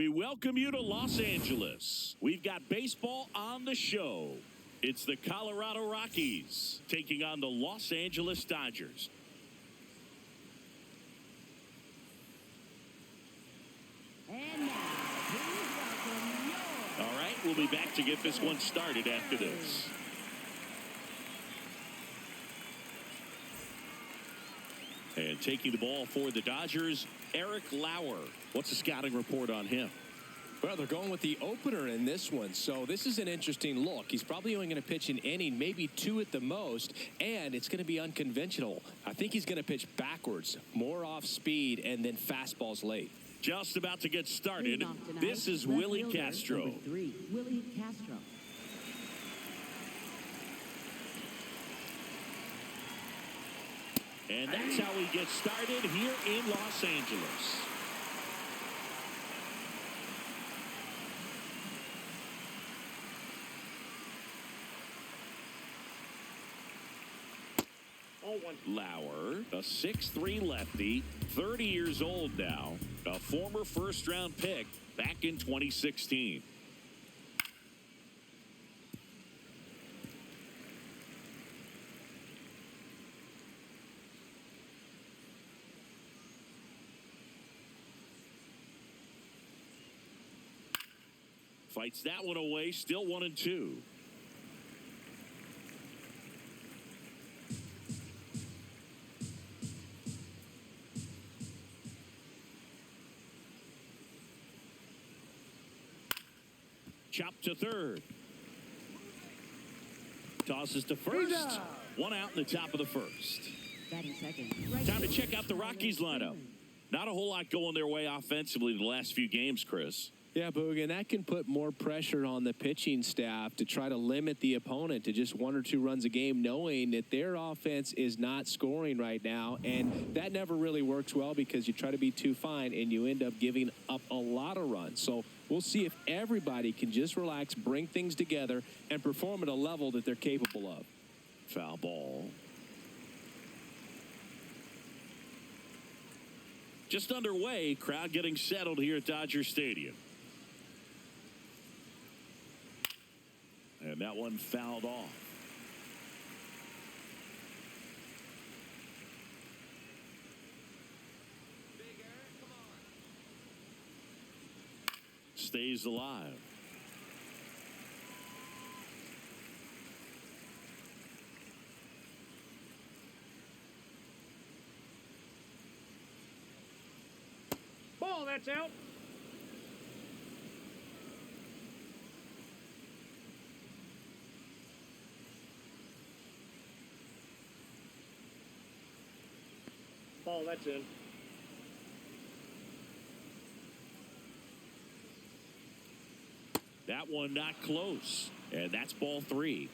We welcome you to Los Angeles. We've got baseball on the show. It's the Colorado Rockies taking on the Los Angeles Dodgers. And now, please welcome your... All right, we'll be back to get this one started after this. And taking the ball for the Dodgers, Eric Lauer. What's the scouting report on him? Well, they're going with the opener in this one, so this is an interesting look. He's probably only going to pitch an inning, maybe two at the most, and it's going to be unconventional. I think he's going to pitch backwards, more off speed, and then fastballs late. Just about to get started. This is Willie Castro. Number 3, Willie Castro. And that's how we get started here in Los Angeles. Lauer, a 6'3" lefty, 30 years old now, a former first-round pick back in 2016. Fights that one away, still 1-2. Chop to third. Tosses to first. One out in the top of the first. Batting second. Time to check out the Rockies lineup. Not a whole lot going their way offensively the last few games, Chris. Yeah, Boog, and that can put more pressure on the pitching staff to try to limit the opponent to just 1 or 2 runs a game, knowing that their offense is not scoring right now. And that never really works well because you try to be too fine and you end up giving up a lot of runs. So we'll see if everybody can just relax, bring things together, and perform at a level that they're capable of. Foul ball. Just underway, crowd getting settled here at Dodger Stadium. And that one fouled off. Stays alive. Ball, that's out. Ball, that's in. That one not close. And that's ball 3.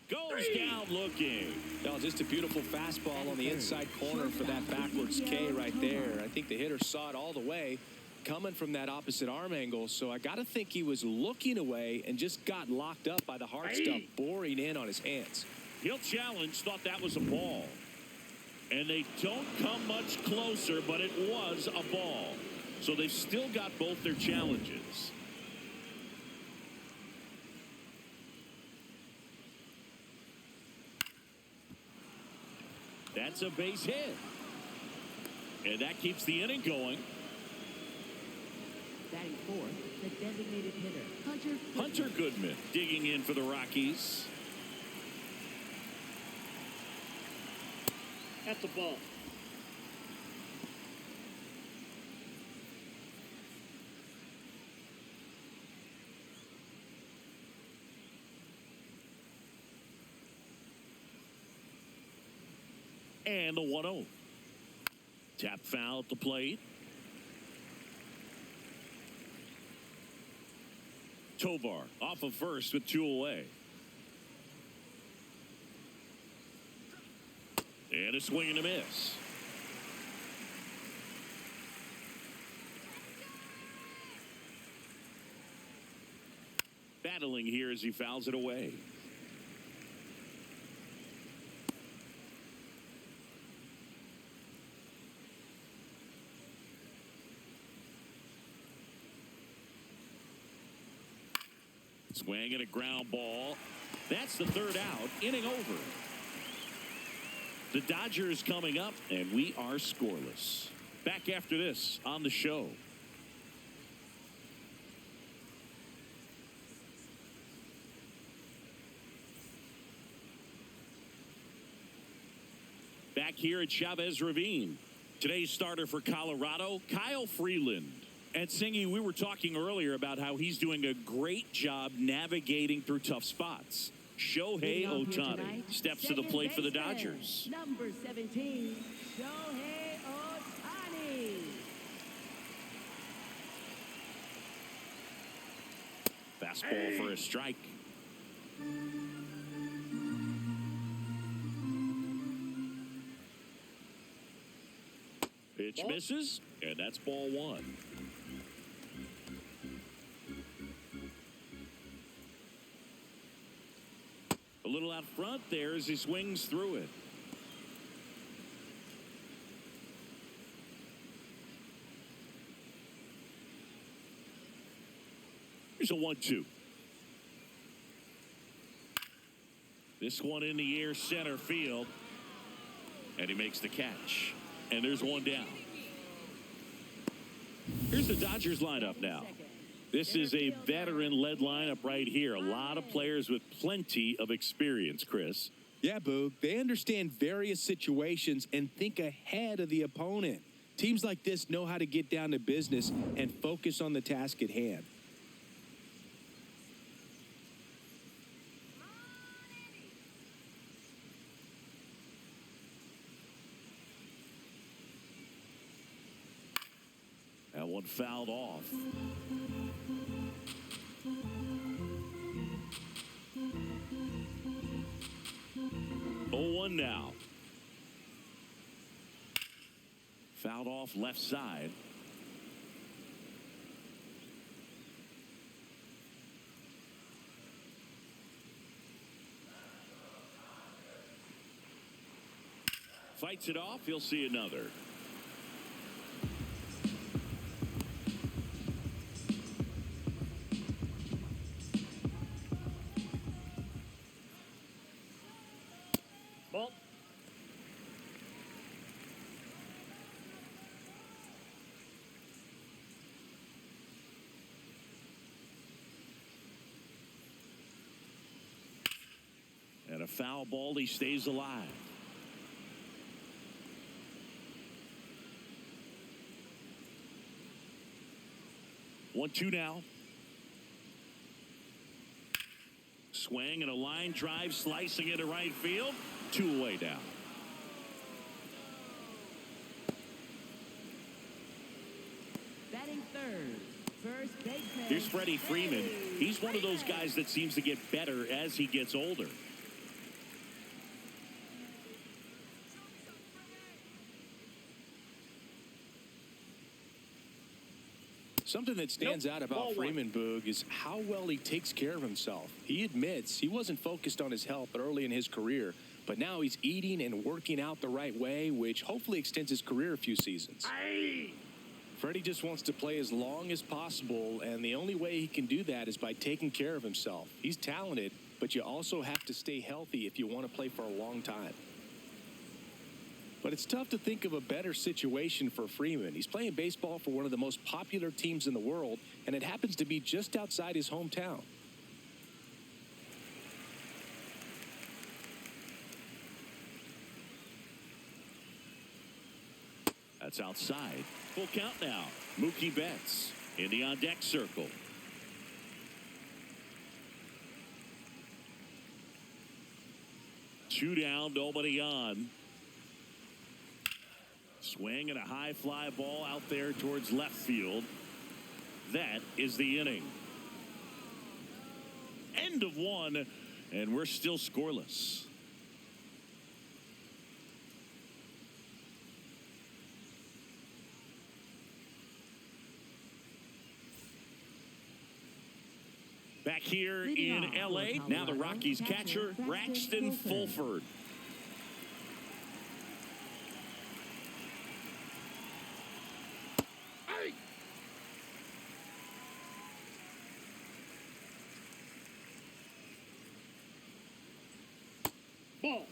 Goes down looking. No, just a beautiful fastball on the inside corner for that backwards K right there. I think the hitter saw it all the way coming from that opposite arm angle. So I got to think he was looking away and just got locked up by the hard stuff boring in on his hands. He'll challenge, thought that was a ball. And they don't come much closer, but it was a ball. So they've still got both their challenges. That's a base hit. And that keeps the inning going. Batting fourth, the designated hitter, Hunter Goodman digging in for the Rockies. That's a ball. And the 1-0. Tap foul at the plate. Tovar off of first with 2 away. And a swing and a miss. Battling here as he fouls it away. Swing and a ground ball. That's the third out. Inning over. The Dodgers coming up, and we are scoreless. Back after this on the show. Back here at Chavez Ravine. Today's starter for Colorado, Kyle Freeland. And Singy, we were talking earlier about how he's doing a great job navigating through tough spots. Shohei Ohtani steps to the plate for the Dodgers. Number 17, Shohei Ohtani. Fastball for a strike. Pitch misses, and that's ball one. A little out front there as he swings through it. Here's a 1-2. This one in the air center field. And he makes the catch. And there's one down. Here's the Dodgers lineup now. This is a veteran-led lineup right here. A lot of players with plenty of experience, Chris. Yeah, Boog. They understand various situations and think ahead of the opponent. Teams like this know how to get down to business and focus on the task at hand. That one fouled off. Oh, 1 now. Fouled off left side. Fights it off. He'll see another. Ball. And a foul ball. He stays alive. One, two now. Swing and a line drive, slicing into right field. 2 away now. Batting third, first baseman. Here's Freddie Freeman. He's one of those guys that seems to get better as he gets older. Something that stands out about Freeman, Boog, is how well he takes care of himself. He admits he wasn't focused on his health early in his career, but now he's eating and working out the right way, which hopefully extends his career a few seasons. Freddie just wants to play as long as possible, and the only way he can do that is by taking care of himself. He's talented, but you also have to stay healthy if you want to play for a long time. But it's tough to think of a better situation for Freeman. He's playing baseball for one of the most popular teams in the world, and it happens to be just outside his hometown. That's outside. Full count now. Mookie Betts in the on-deck circle. Two down, nobody on. Swing and a high fly ball out there towards left field. That is the inning. End of one, and we're still scoreless. Back here in L.A., now the Rockies catcher, Braxton Fulford. Ball.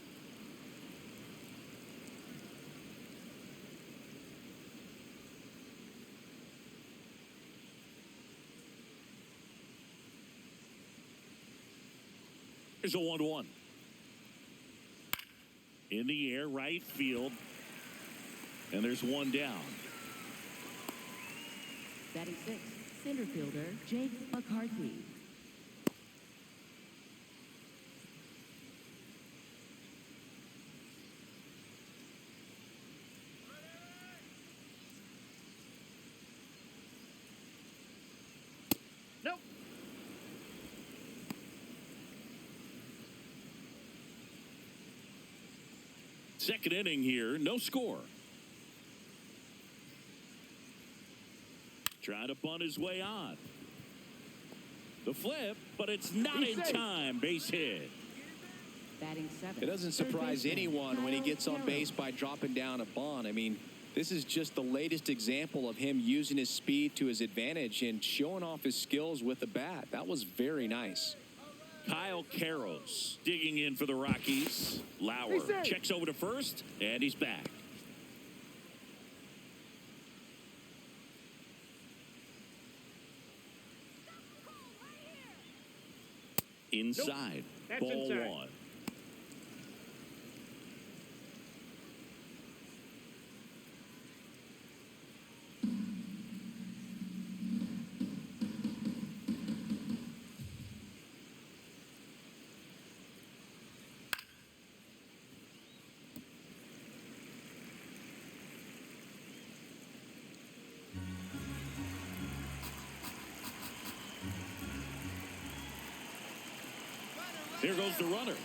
Here's a 1-1. In the air, right field. And there's one down. Batting sixth, center fielder Jake McCarthy. Nope. Second inning here, no score. Trying to bunt his way on. The flip, but it's not in time. Base hit. Batting seventh. It doesn't surprise anyone when he gets on base by dropping down a bunt. I mean, this is just the latest example of him using his speed to his advantage and showing off his skills with the bat. That was very nice. Kyle Carroll's digging in for the Rockies. Lauer checks over to first, and he's back. Inside. That's Ball inside. 1. Here goes the runner.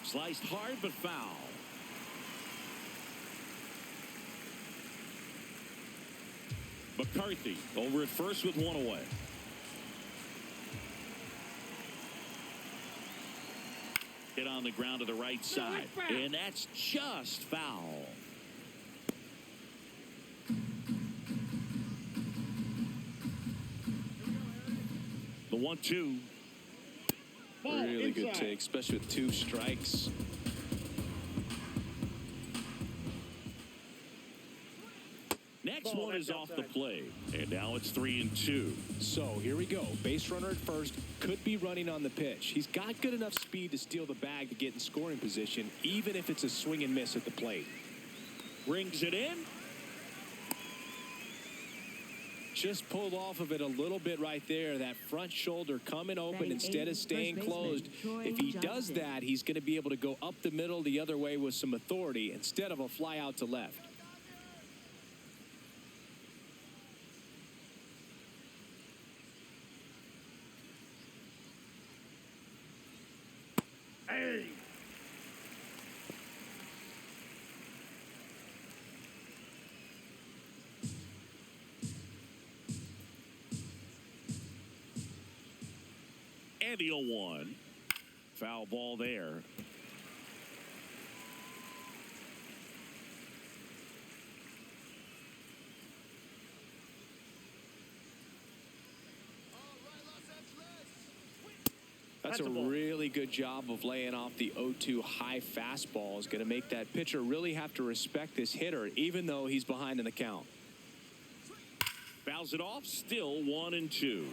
Sliced hard but foul. McCarthy over at first with one away. Hit on the ground to the right side. And that's just foul. The 1-2. Ball Really inside. good take, especially with 2 strikes. Next Ball, one is that's off the outside. plate. And now it's 3-2. So here we go. Base runner at first, could be running on the pitch. He's got good enough speed to steal the bag to get in scoring position, even if it's a swing and miss at the plate. Brings it in. Just pulled off of it a little bit right there. That front shoulder coming open Batting instead of eighth, staying first baseman, closed. Troy If he does Johnson. that, he's going to be able to go up the middle the other way with some authority instead of a fly out to left. Hey. And the 0-1. Foul ball there. That's a That's a ball. really good job of laying off the 0-2 high fastball. Is going to make that pitcher really have to respect this hitter, even though he's behind in the count. Fouls it off. Still 1-2.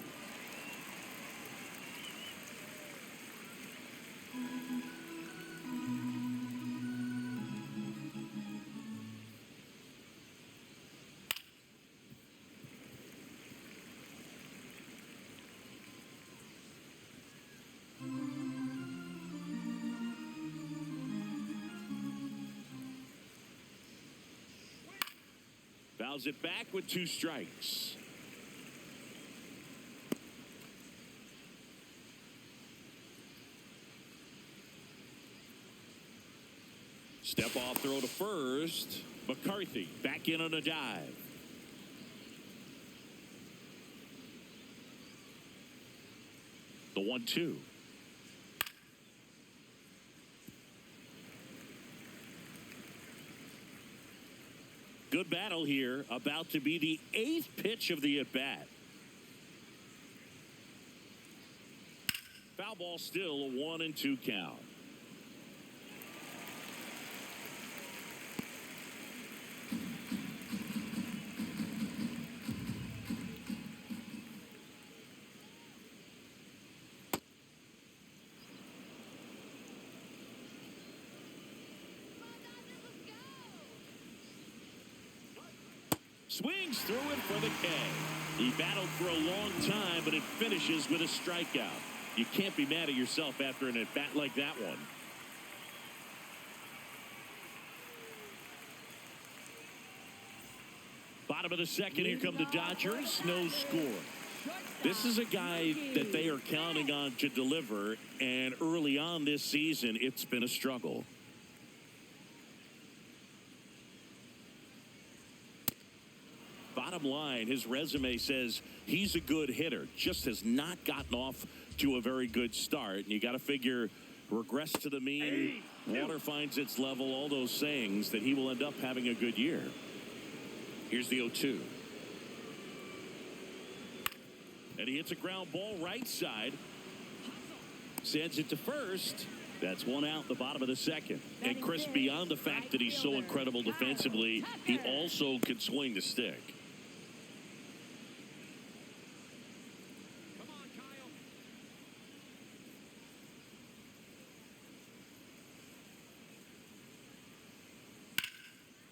Fouls it back with 2 strikes. Step off throw to first. McCarthy back in on a dive. The 1-2. Good battle here. About to be the 8th pitch of the at-bat. Foul ball still a 1-2 count. Swings through it for the K. He battled for a long time, but it finishes with a strikeout. You can't be mad at yourself after an at-bat like that one. Bottom of the second, here come the Dodgers. No score. This is a guy that they are counting on to deliver, and early on this season, it's been a struggle. Bottom line, his resume says he's a good hitter, just has not gotten off to a very good start. And you got to figure regress to the mean, water finds its level, all those sayings, that he will end up having a good year. Here's the 0-2. And he hits a ground ball right side. Sends it to first. That's one out the bottom of the second. And Chris, beyond the fact that he's so incredible defensively, he also can swing the stick. Come on,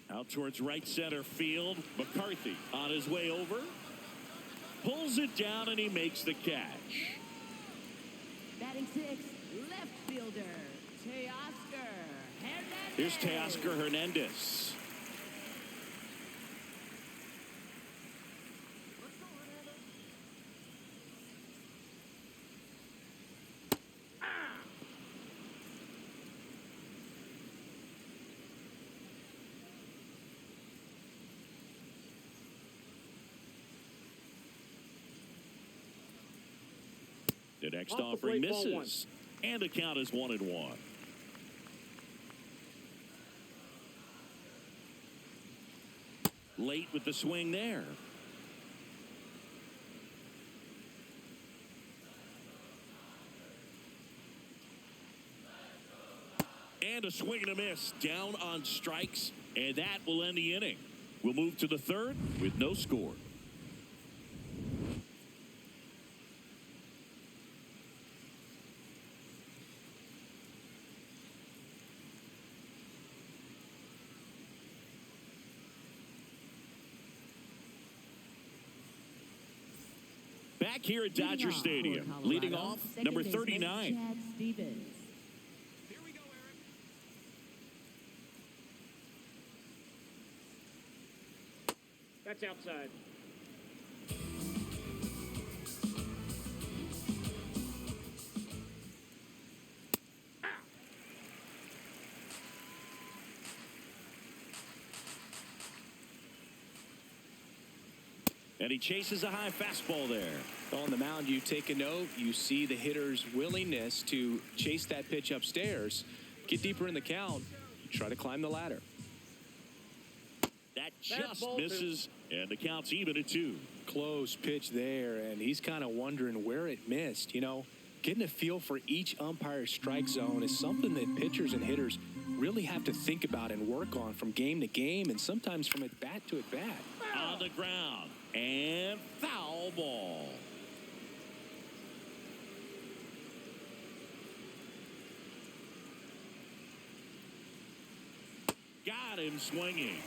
Kyle. Out towards right center field. McCarthy on his way over. Pulls it down and he makes the catch. Batting six, left fielder, Teoscar Hernandez. Here's Teoscar Hernandez. The next offering misses, and the count is 1-1. Late with the swing there. And a swing and a miss down on strikes, and that will end the inning. We'll move to the third with no score. Back here at Dodger Stadium, leading off, number 39. Chad Stevens. Here we go, Eric. That's outside. And he chases a high fastball there. On the mound, you take a note. You see the hitter's willingness to chase that pitch upstairs, get deeper in the count, try to climb the ladder. That just misses, and the count's even at 2. Close pitch there, and he's kind of wondering where it missed. You know, getting a feel for each umpire's strike zone is something that pitchers and hitters really have to think about and work on from game to game, and sometimes from at bat to at bat. On the ground, and foul ball. Got him swinging.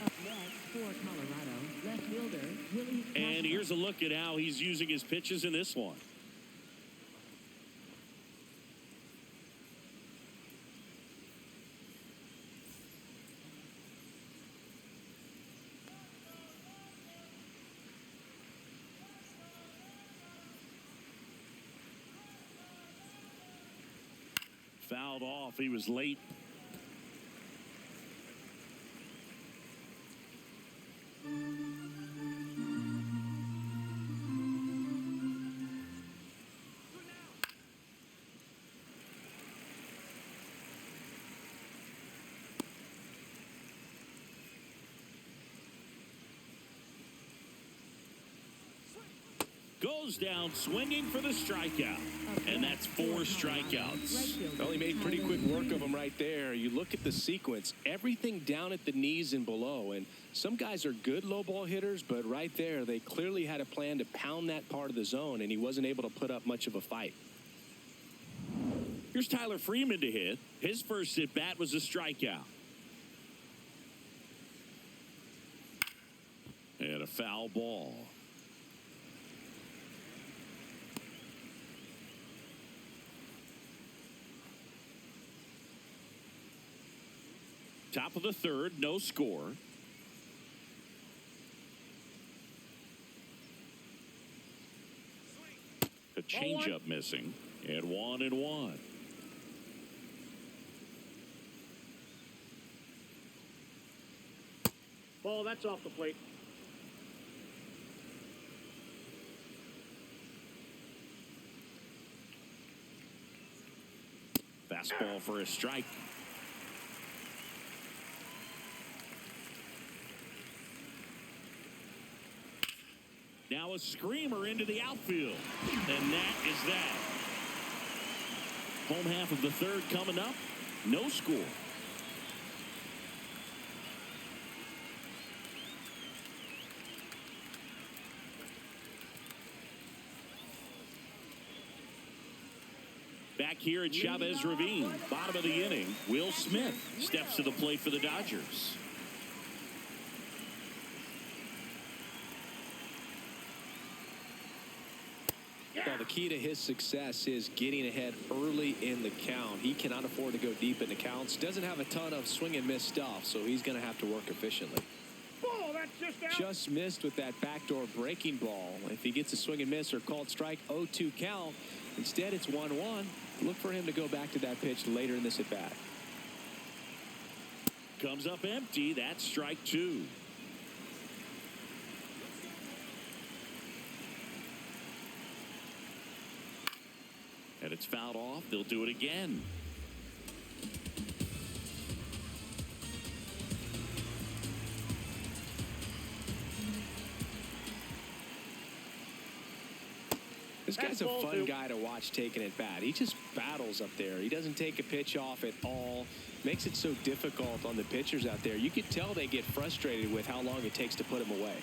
Up next for Colorado, left fielder Willie. And here's a look at how he's using his pitches in this one. Fouled off. He was late. Goes down swinging for the strikeout. And that's 4 strikeouts. Well, he made pretty quick work of him right there. You look at the sequence, everything down at the knees and below. And some guys are good low ball hitters, but right there, they clearly had a plan to pound that part of the zone, and he wasn't able to put up much of a fight. Here's Tyler Freeman to hit. His first at bat was a strikeout. foul ball. Top of the third, no score. A changeup missing, and 1-1. Ball, that's off the plate. Fastball for a strike. Now a screamer into the outfield. And that is that. Home half of the third coming up. No score. Back here at Chavez Ravine, bottom of the inning, Will Smith steps to the plate for the Dodgers. Well, the key to his success is getting ahead early in the count. He cannot afford to go deep in the counts. Doesn't have a ton of swing and miss stuff, so he's going to have to work efficiently. Ball, that's just out. Just missed with that backdoor breaking ball. If he gets a swing and miss or called strike, 0-2 count. Instead, it's 1-1. Look for him to go back to that pitch later in this at bat. Comes up empty. That's strike two. And it's fouled off. They'll do it again. This guy's a fun guy to watch taking at bat. He just battles up there. He doesn't take a pitch off at all. Makes it so difficult on the pitchers out there. You could tell they get frustrated with how long it takes to put him away.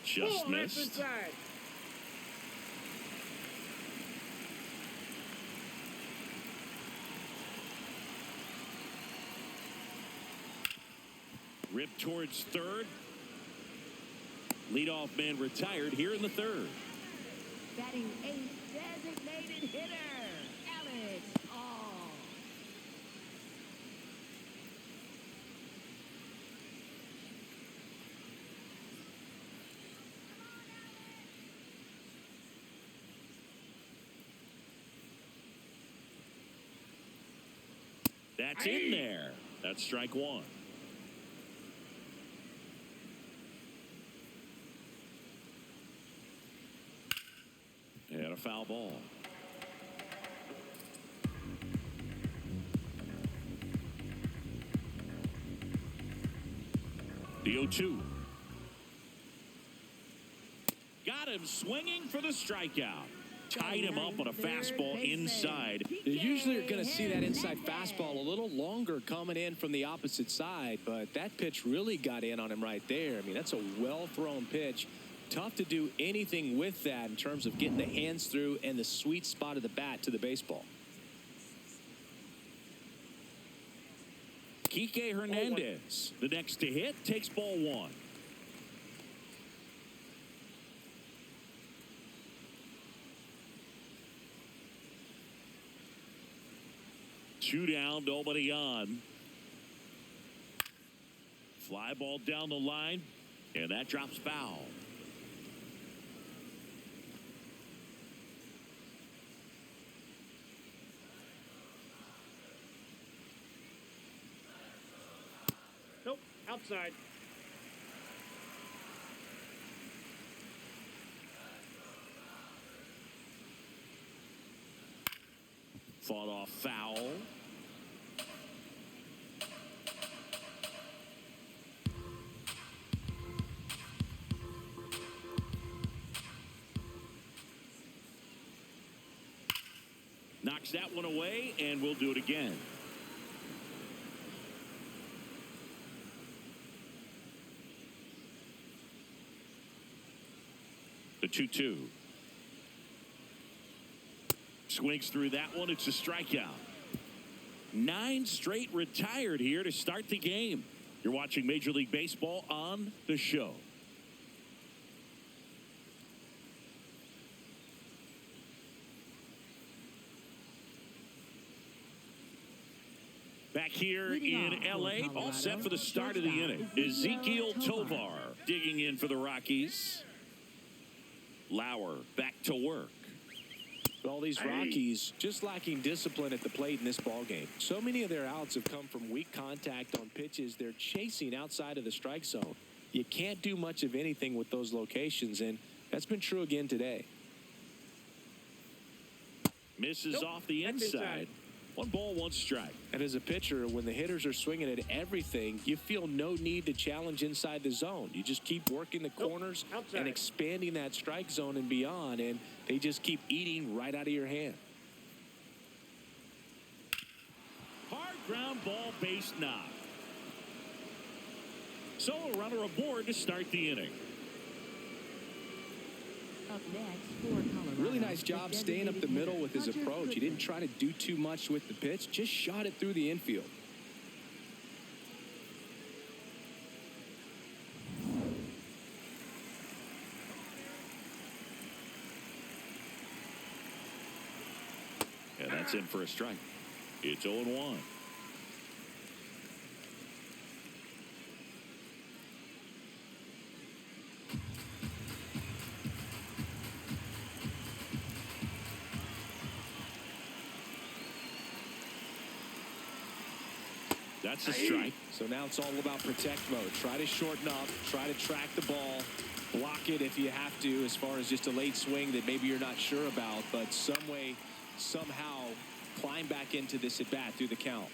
Just missed. Ripped towards third. Leadoff man retired here in the third. Batting eighth, designated hitter, Alex Hall. That's in there. That's strike one. And a foul ball. The 0-2. Got him swinging for the strikeout. Tied him up on a fastball inside. You usually are going to see that inside fastball a little longer coming in from the opposite side, but that pitch really got in on him right there. I mean, that's a well-thrown pitch. Tough to do anything with that in terms of getting the hands through and the sweet spot of the bat to the baseball. Kike Hernandez, the next to hit, takes ball one. Two down, nobody on. Fly ball down the line, and that drops foul. Nope, outside. Fought off foul. Knocks that one away, and we'll do it again. The 2-2. Swings through that one. It's a strikeout. 9 straight retired here to start the game. You're watching Major League Baseball on The Show. Back here Leading in off for L.A., all Colorado, set for the start of the inning. Ezekiel Tovar digging in for the Rockies. Lauer back to work. All these Rockies just lacking discipline at the plate in this ballgame. So many of their outs have come from weak contact on pitches they're chasing outside of the strike zone. You can't do much of anything with those locations, and that's been true again today. Misses off the That's inside. 1 ball, 1 strike. And as a pitcher, when the hitters are swinging at everything, you feel no need to challenge inside the zone. You just keep working the corners and expanding that strike zone and beyond, and they just keep eating right out of your hand. Hard ground ball, base knock. So a runner aboard to start the inning. Up next for Colorado. Really nice job staying up the middle with his approach. He didn't try to do too much with the pitch, just shot it through the infield. And that's in for a strike. It's 0-1. That's a strike. So now it's all about protect mode. Try to shorten up, try to track the ball, block it if you have to, as far as just a late swing that maybe you're not sure about, but some way, somehow climb back into this at bat through the count.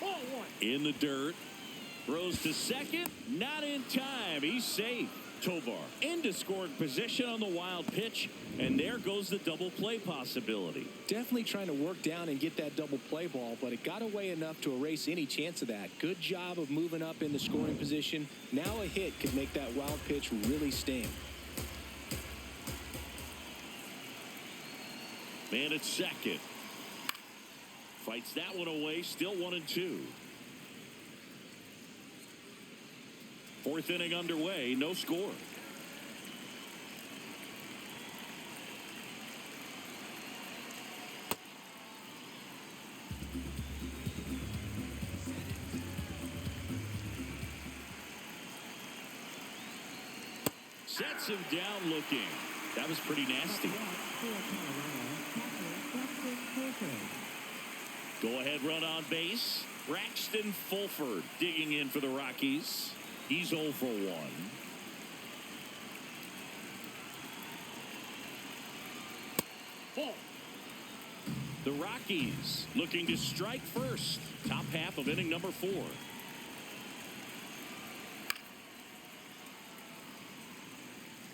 Ball 1. In the dirt. Throws to second. Not in time. He's safe. Tovar into scoring position on the wild pitch. And there goes the double play possibility. Definitely trying to work down and get that double play ball, but it got away enough to erase any chance of that. Good job of moving up in the scoring position. Now a hit could make that wild pitch really sting. Man at second. Fights that one away. Still 1-2. 4th inning underway. No score. Sets him down looking. That was pretty nasty. Go ahead run on base. Braxton Fulford digging in for the Rockies. He's 0 for 1. Ball. The Rockies looking to strike first. Top half of inning number 4.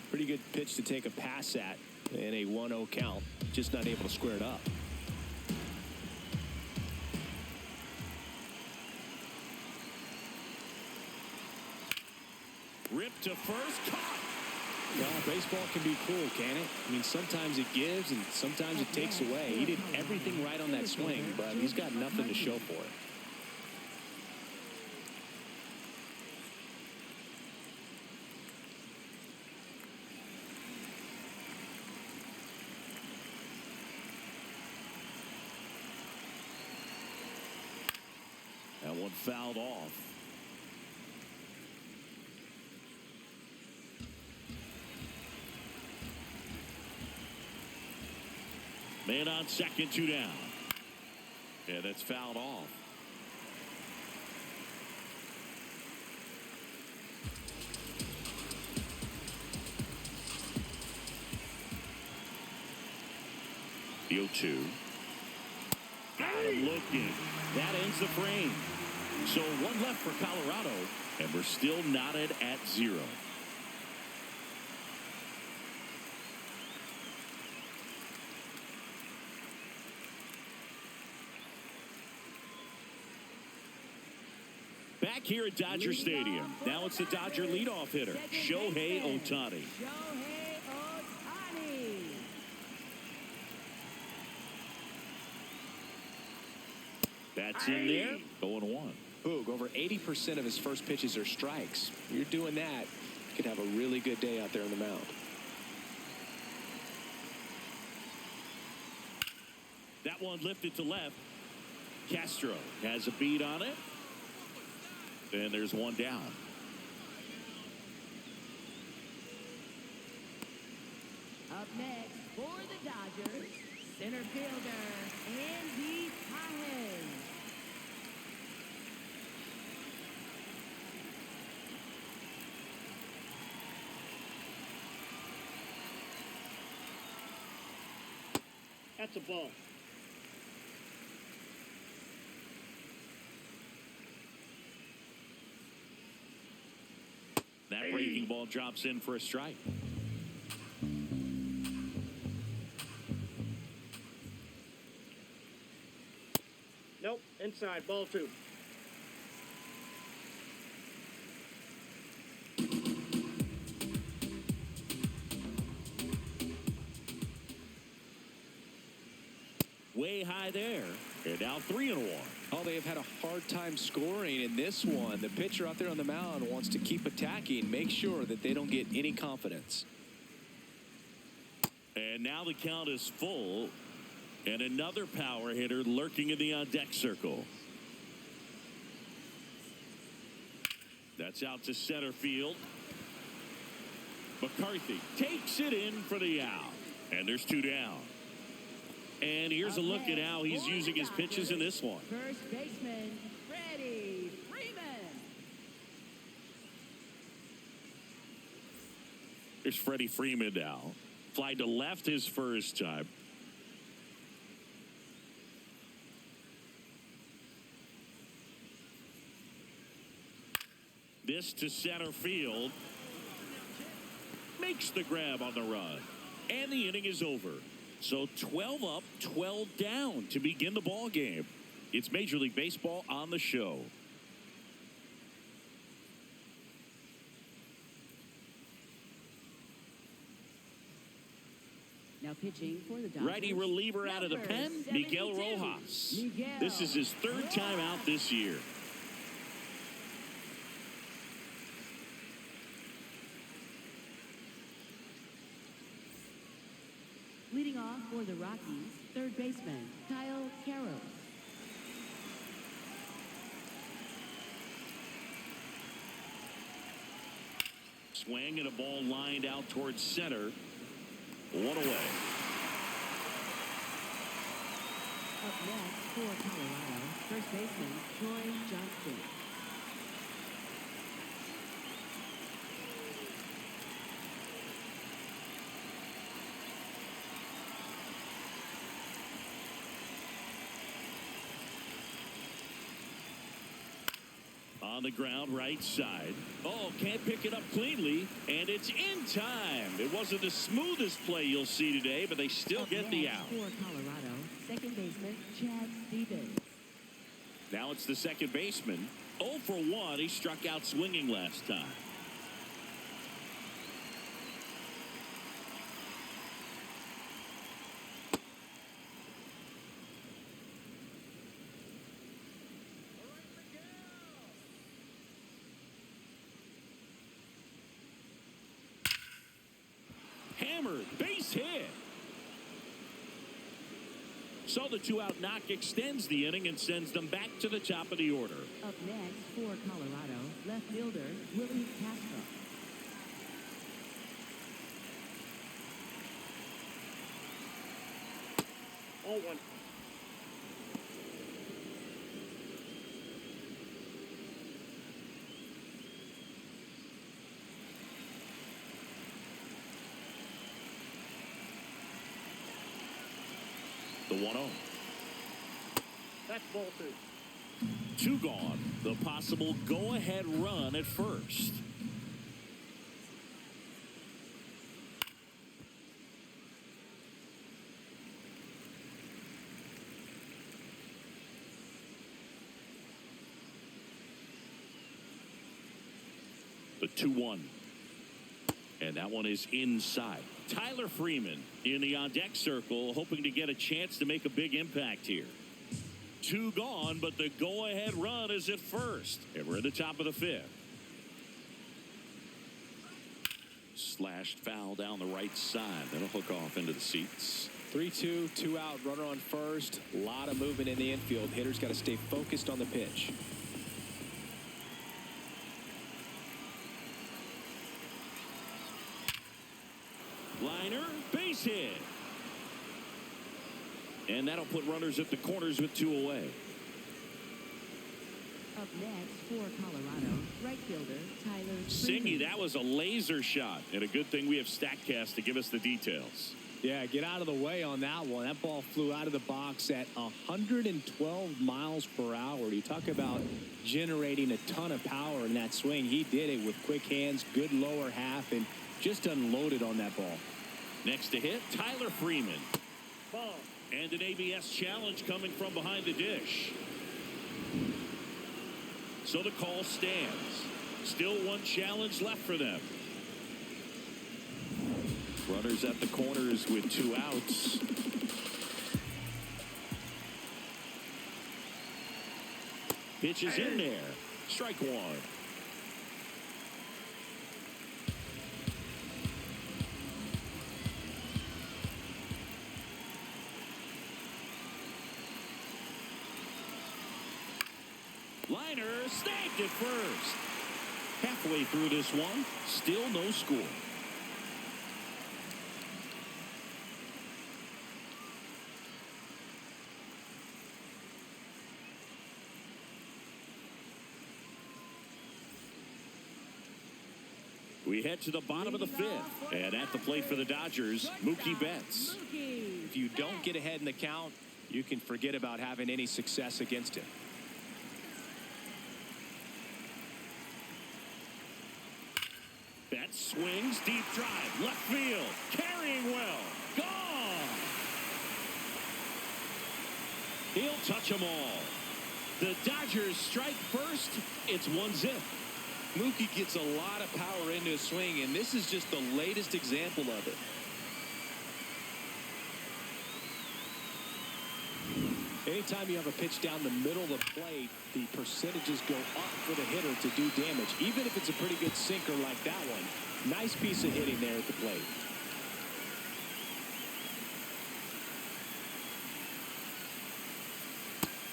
Pretty good pitch to take a pass at in a 1-0 count. Just not able to square it up. Ripped to first. Caught. Well, baseball can be cruel, can it? I mean, sometimes it gives and sometimes it takes away. He did everything right on that swing, but he's got nothing to show for it. That one fouled off. Man on second, 2 down. Yeah, that's fouled off. The 0-2. Got him looking. That ends the frame. So 1 left for Colorado, and we're still knotted at 0. Back here at Dodger Stadium. Now it's the Dodger leadoff hitter, Shohei Ohtani. Shohei Ohtani. That's in there. 0-1. Boog, over 80% of his first pitches are strikes. You're doing that, you could have a really good day out there on the mound. That one lifted to left. Castro has a beat on it. And there's one down. Up next for the Dodgers, center fielder Andy Pahen. That's a ball. That breaking ball drops in for a strike. Nope, inside, ball 2. Way high there. And now 3-1. Oh, they have had a hard time scoring in this one. The pitcher out there on the mound wants to keep attacking, make sure that they don't get any confidence. And now the count is full. And another power hitter lurking in the on-deck circle. That's out to center field. McCarthy takes it in for the out. And there's 2 down. And here's a look at how he's using his pitches in this one. First baseman Freddie Freeman. Here's Freddie Freeman now. Fly to left his first time. This to center field. Makes the grab on the run. And the inning is over. So 12 up, 12 down to begin the ball game. It's Major League Baseball on the show. Now pitching for the Dodgers. Righty reliever out of the pen, Miguel 72. Rojas. Miguel This is his 3rd time out this year. Leading off for the Rockies, third baseman Kyle Carroll. Swing and a ball lined out towards center. 1 away. Up next for Colorado, first baseman Troy Johnston. On the ground, right side. Oh, can't pick it up cleanly, and it's in time. It wasn't the smoothest play you'll see today, but they still get the out. For Colorado, second baseman Chad Stevens. Now it's the second baseman. 0 for 1. He struck out swinging last time. Hammered, base hit. So the 2-out knock extends the inning and sends them back to the top of the order. Up next for Colorado, left fielder Willie Castro. All 1. The 1-0. That's ball 2. 2 gone. The possible go-ahead run at first. The 2-1. And that one is inside. Tyler Freeman in the on-deck circle, hoping to get a chance to make a big impact here. 2 gone, but the go-ahead run is at first. And we're at the top of the 5th. Slashed foul down the right side. That'll hook off into the seats. 3-2, 2 out, runner on first. A lot of movement in the infield. Hitters got to stay focused on the pitch. Liner, base hit. And that'll put runners at the corners with 2 away. Up next for Colorado, right fielder Tyler Singy, Freeman. that was a laser shot. And a good thing we have StatCast to give us the details. Yeah, get out of the way on that one. That ball flew out of the box at 112 miles per hour. You talk about generating a ton of power in that swing. He did it with quick hands, good lower half, and just unloaded on that ball. Next to hit, Tyler Freeman. Ball. And an ABS challenge coming from behind the dish. So the call stands. Still 1 challenge left for them. Runners at the corners with 2 outs. Pitch is in there. Strike 1. Liner snagged it first. Halfway through this one, still no score. We head to the bottom of the 5th. And at the plate for the Dodgers, Mookie Betts. If you don't get ahead in the count, you can forget about having any success against him. Betts swings, deep drive, left field, carrying well, gone. He'll touch them all. The Dodgers strike first. It's 1-0. Mookie gets a lot of power into his swing, and this is just the latest example of it. Anytime you have a pitch down the middle of the plate, the percentages go up for the hitter to do damage, even if it's a pretty good sinker like that one. Nice piece of hitting there at the plate.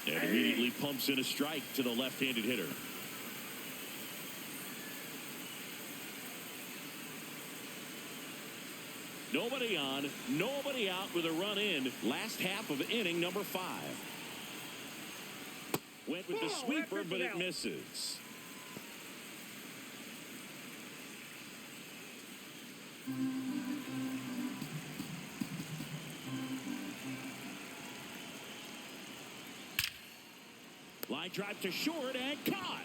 And immediately pumps in a strike to the left-handed hitter. Nobody on, nobody out with a run in. Last half of inning number 5. Went with the sweeper, but it misses. Line drive to short and caught.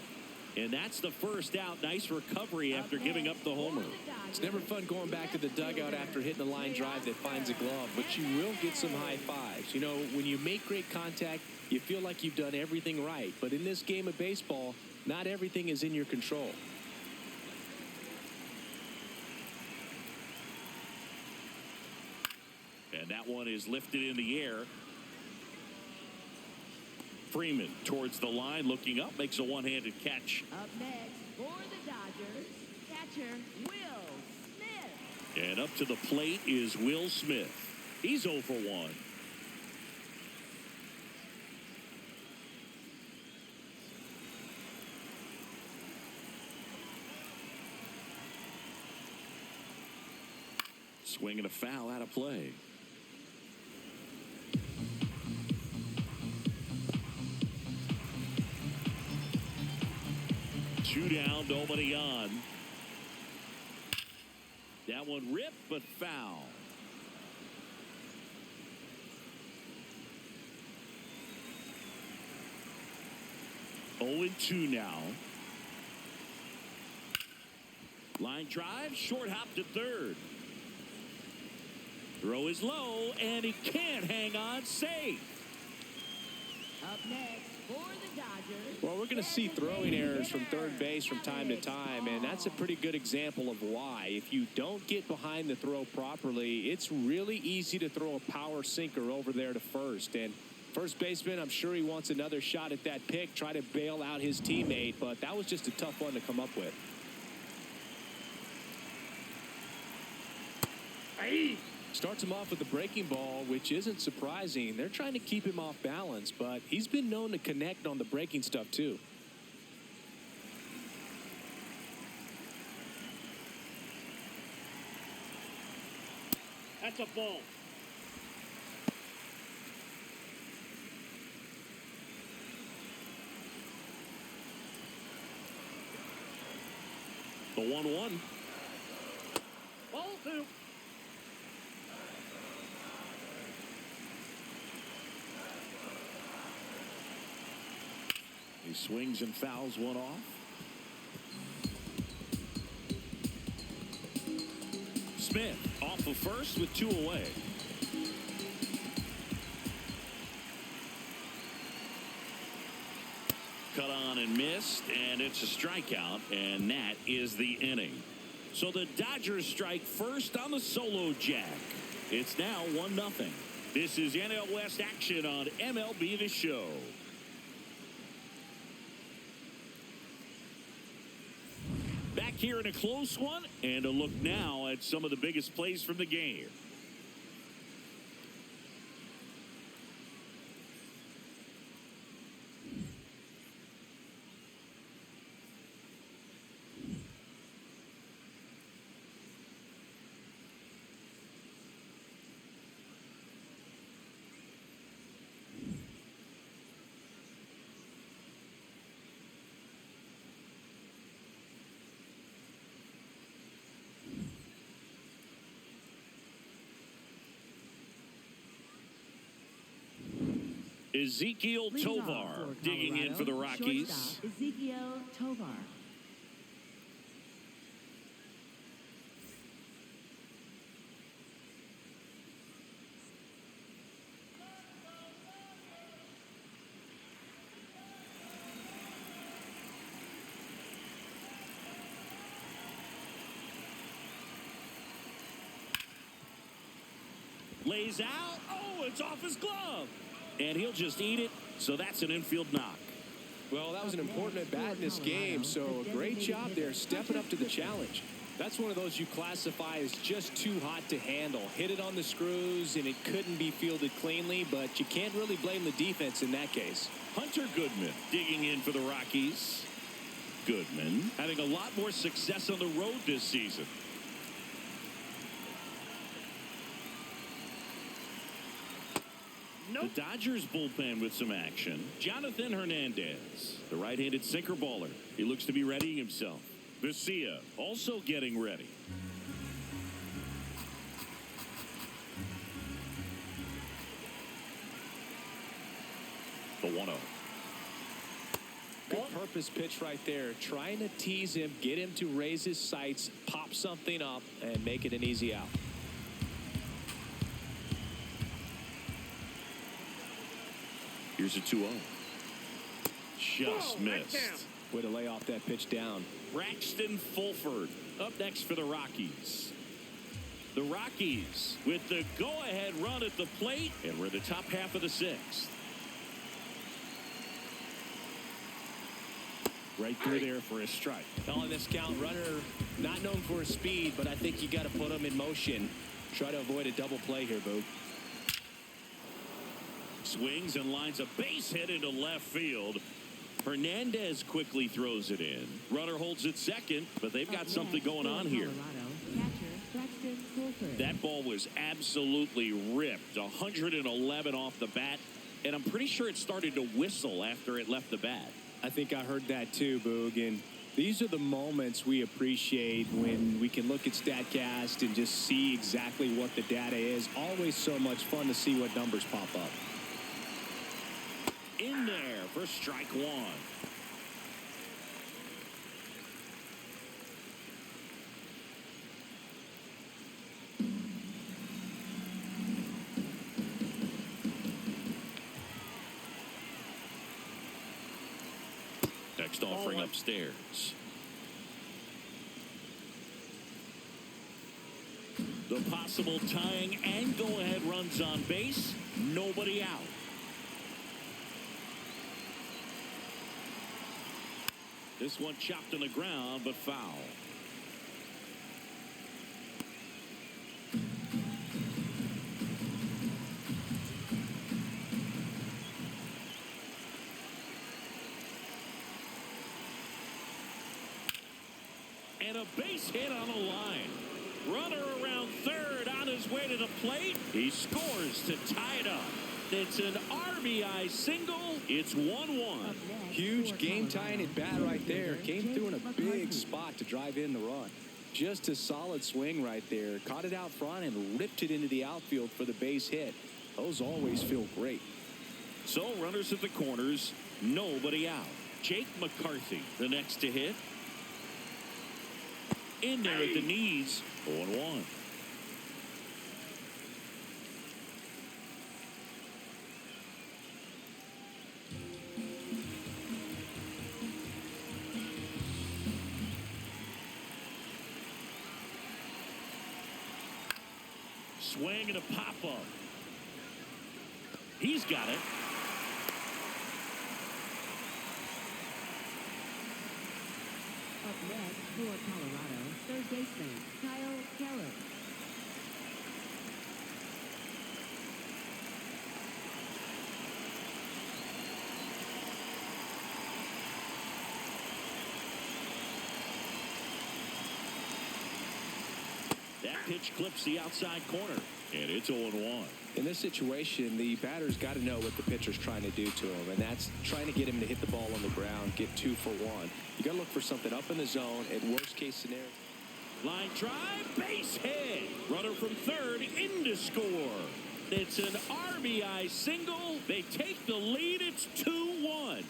And that's the first out. Nice recovery after giving up the homer. It's never fun going back to the dugout after hitting a line drive that finds a glove, but you will get some high fives. You know, when you make great contact, you feel like you've done everything right. But in this game of baseball, not everything is in your control. And that one is lifted in the air. Freeman towards the line, looking up, makes a one-handed catch. Up next for the Dodgers, catcher Will Smith. And up to the plate is Will Smith. He's 0 for 1. Swinging a foul out of play. Two down, nobody on. That one ripped, but foul. Oh and 2 now. Line drive, short hop to third. Throw is low, and he can't hang on, safe. Up next for the Dodgers. Well, we're going to see throwing errors from third base from time to time, and that's a pretty good example of why. If you don't get behind the throw properly, it's really easy to throw a power sinker over there to first. And First baseman, I'm sure he wants another shot at that pick, try to bail out his teammate, but that was just a tough one to come up with. Aye. Starts him off with the breaking ball, which isn't surprising. They're trying to keep him off balance, but he's been known to connect on the breaking stuff too. That's a ball. The 1-1. Ball 2. He swings and fouls one off. Smith off of first with 2 away. Cut on and missed, and it's a strikeout, and that is the inning. So the Dodgers strike first on the solo jack. It's now 1-0. This is NL West action on MLB The Show. Back here in a close one, and a look now at some of the biggest plays from the game. Ezekiel Leading off Tovar for digging in Colorado, for the Rockies. shortstop Ezekiel Tovar. Lays out. Oh, it's off his glove. And he'll just eat it. So that's an infield knock. Well, that was an important at-bat in this game, so a great job there stepping up to the challenge. That's one of those you classify as just too hot to handle. Hit it on the screws, and it couldn't be fielded cleanly, but you can't really blame the defense in that case. Hunter Goodman digging in for the Rockies. Goodman having a lot more success on the road this season. Nope. The Dodgers bullpen with some action. Jonathan Hernandez, the right-handed sinker baller. He looks to be readying himself. Vesia also getting ready. The 1-0. Good purpose pitch right there. Trying to tease him, get him to raise his sights, pop something up, and make it an easy out. Here's a 2-0. Just Whoa, right missed. down. Way to lay off that pitch down. Braxton Fulford up next for the Rockies. The Rockies with the go-ahead run at the plate, and we're in the top half of the 6th. Right through there for a strike. On this count, runner not known for his speed, but I think you got to put him in motion. Try to avoid a double play here, Boog. Swings and lines a base hit into left field. Hernandez quickly throws it in. Runner holds it second, but they've got something going on here. Catcher Braxton Fulford. That ball was absolutely ripped. 111 off the bat, and I'm pretty sure it started to whistle after it left the bat. I think I heard that too, Boog. And these are the moments we appreciate when we can look at StatCast and just see exactly what the data is. Always so much fun to see what numbers pop up. In there for strike 1. Next offering upstairs. The possible tying and go-ahead runs on base. Nobody out. This one chopped on the ground, but foul. And a base hit on the line. Runner around third on his way to the plate. He scores to tie it up. It's an RBI single. It's 1-1. Huge game-tying at bat right there. Came through in a big spot to drive in the run. Just a solid swing right there. Caught it out front and ripped it into the outfield for the base hit. Those always feel great. So runners at the corners, nobody out. Jake McCarthy, the next to hit. In there at the knees, 0-1. Swing and a pop-up. He's got it. Up next for Colorado, third baseman Kyle Keller. That pitch clips the outside corner, and it's 0-1. In this situation, the batter's got to know what the pitcher's trying to do to him, and that's trying to get him to hit the ball on the ground, get 2 for 1. You got to look for something up in the zone. At worst case scenario, Line drive, base hit. Runner from third in to score. It's an RBI single. They take the lead. It's 2-1.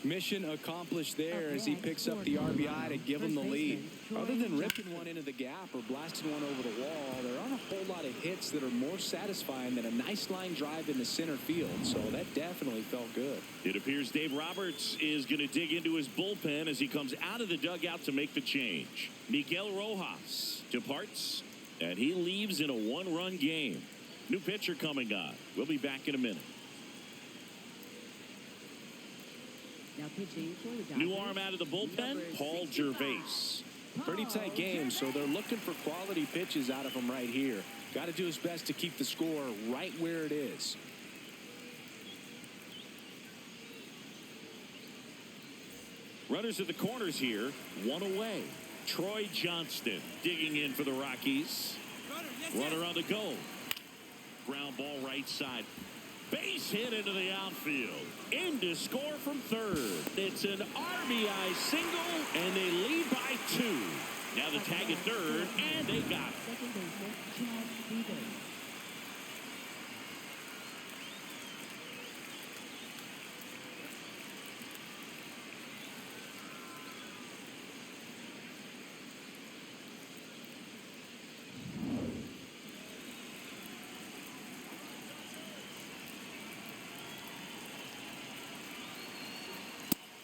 Mission accomplished there as he picks up the RBI to give him the lead. Other than ripping one into the gap or blasting one over the wall, there aren't a whole lot of hits that are more satisfying than a nice line drive into center field. So that definitely felt good. It appears Dave Roberts is going to dig into his bullpen as he comes out of the dugout to make the change. Miguel Rojas departs, and he leaves in a 1-run game. New pitcher coming on. We'll be back in a minute. Now pitching for the Dodgers. New arm out of the bullpen, Paul Gervais. Pretty tight game, so they're looking for quality pitches out of him right here. Got to do his best to keep the score right where it is. Runners at the corners here, one away. Troy Johnston digging in for the Rockies. Runner on the go. Ground ball right side. Base hit into the outfield. In to score from third. It's an RBI single, and they lead by 2. Now the tag at third, and they got it. Second baseman Chad Stevens.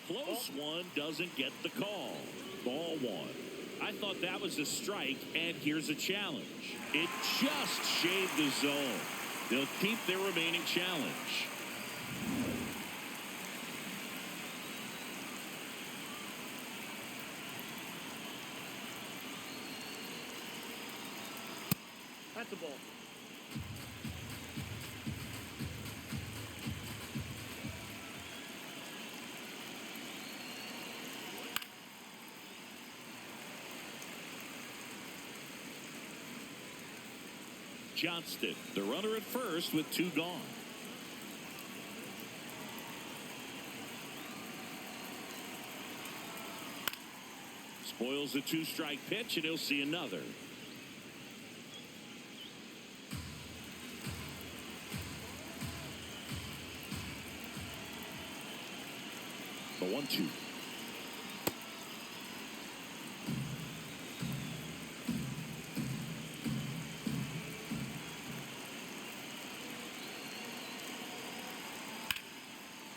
Close one doesn't get the call. Ball 1. I thought that was a strike, and here's a challenge. It just shaved the zone. They'll keep their remaining challenge. That's a ball. Johnston, the runner at first with 2 gone. Spoils the 2-strike pitch, and he'll see another. The 1-2.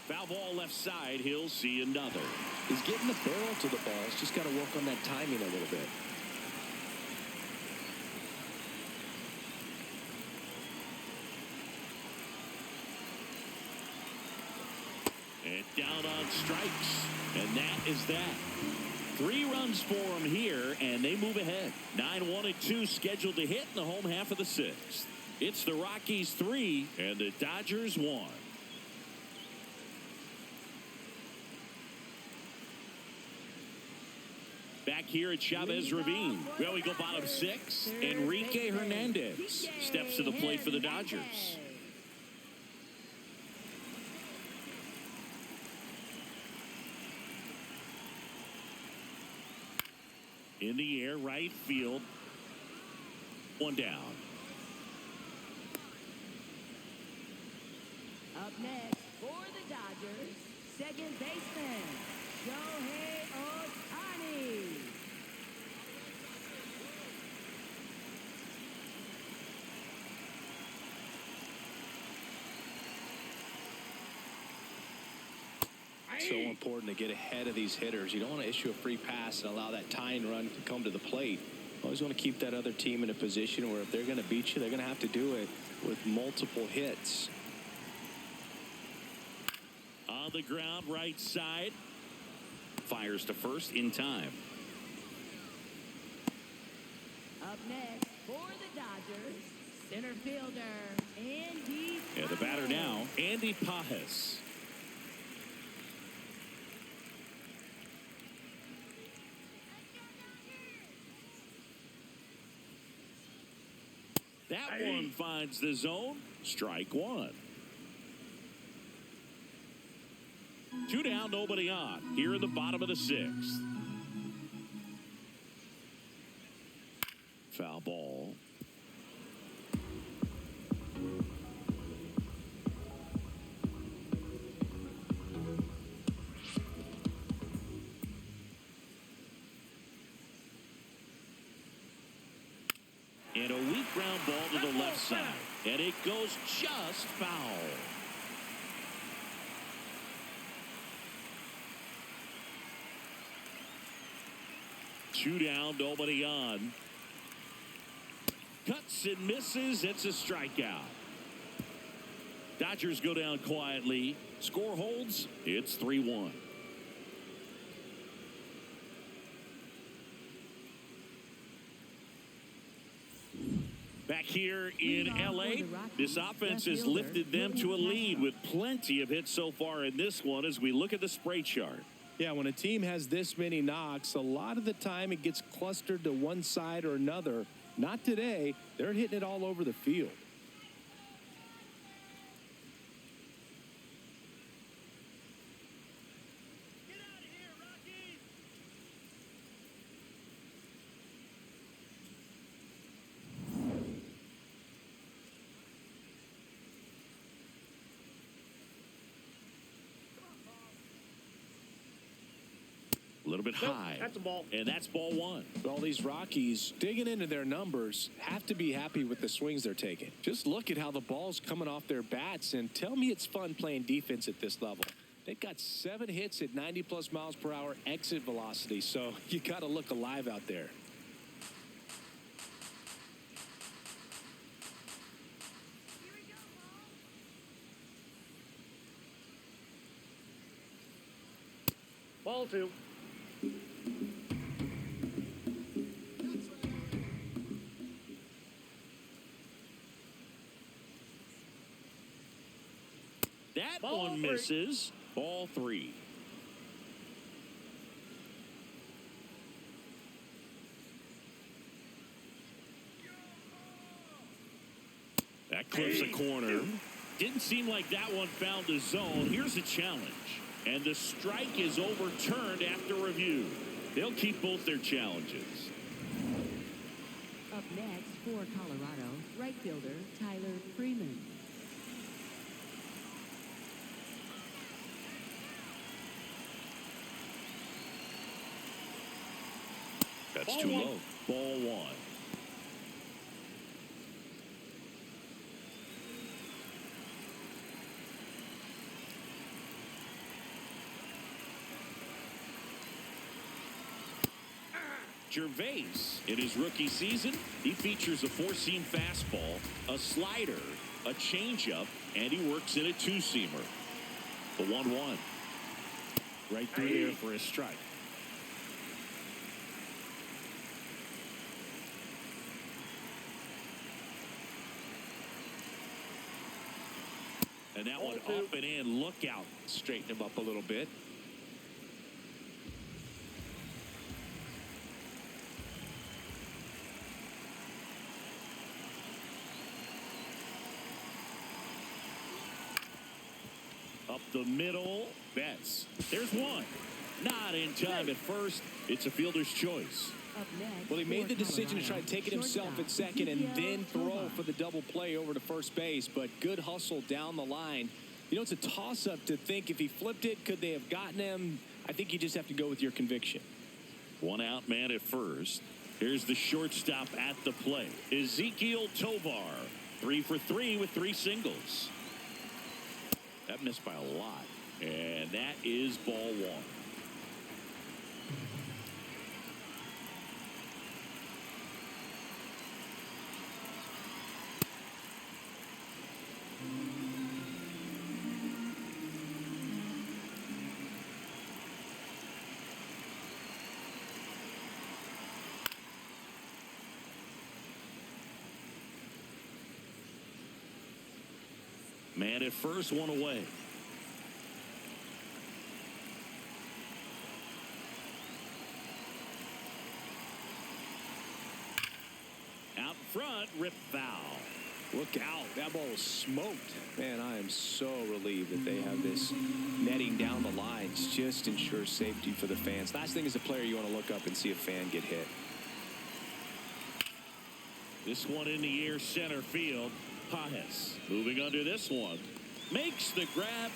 Foul ball left side. He'll see another. he's getting the barrel to the ball. He's just got to work on that timing a little bit. And Down on strikes, and that is that. 3 runs for them here, and they move ahead. 9-1-2 scheduled to hit in the home half of the 6th. It's the Rockies 3 and the Dodgers 1. Back here at Chavez Ravine. Well, we go bottom 6. Enrique Hernandez steps to the plate for the Dodgers. In the air, right field. 1 down. Up next for the Dodgers, second baseman, Shohei Ohtani. So important to get ahead of these hitters. You don't want to issue a free pass and allow that tying run to come to the plate. Always want to keep that other team in a position where if they're going to beat you, they're going to have to do it with multiple hits. On the ground, right side. Fires to first in time. Up next for the Dodgers, center fielder, Andy Pajes. And the batter now, Andy Pajes. That one finds the zone. Strike 1. 2 down, nobody on. Here in the bottom of the 6th. Foul ball. And a weak ground ball to the left side. And it goes just foul. Two down, nobody on. Cuts and misses. It's a strikeout. Dodgers go down quietly. Score holds. It's 3-1. Back here in L.A., this offense has lifted them to a lead with plenty of hits so far in this one as we look at the spray chart. Yeah, when a team has this many knocks, a lot of the time it gets clustered to one side or another. Not today. They're hitting it all over the field. Get out of here, Rockies! A little bit high. That's a ball. And that's ball 1. All these Rockies digging into their numbers have to be happy with the swings they're taking. Just look at how the ball's coming off their bats and tell me it's fun playing defense at this level. They've got 7 hits at 90+ miles per hour exit velocity, so you got to look alive out there. Ball 2. That Ball one 3. misses. Ball 3. That clips a corner. Didn't seem like that one found the zone. Here's a challenge. And the strike is overturned after review. They'll keep both their challenges. Up next for Colorado, right fielder Tyler Freeman. That's Ball too 1. low. Ball 1. Gervais, in his rookie season, he features a 4-seam fastball, a slider, a changeup, and he works in a 2-seamer. The 1-1. Right through there for a strike. And that one up and in. Look out. Straighten him up a little bit. Up the middle. Betts. There's one. Not in time at first. It's a fielder's choice. Up next, Well, he made the for decision to try to take it himself Colorado, at second and then throw Tovar. for the double play over to first base. But good hustle down the line. You know, it's a toss-up to think if he flipped it, could they have gotten him? I think you just have to go with your conviction. One out man at first. Here's the shortstop at the plate. Ezekiel Tovar. 3 for 3 with 3 singles. That missed by a lot. And that is ball 1. Man at first, one away. Out front, rip foul. Look out. That ball was smoked. Man, I am so relieved that they have this netting down the lines. Just ensures safety for the fans. Last thing as a player, you want to look up and see a fan get hit. This one in the air, center field. Pajes moving under this one. Makes the grab.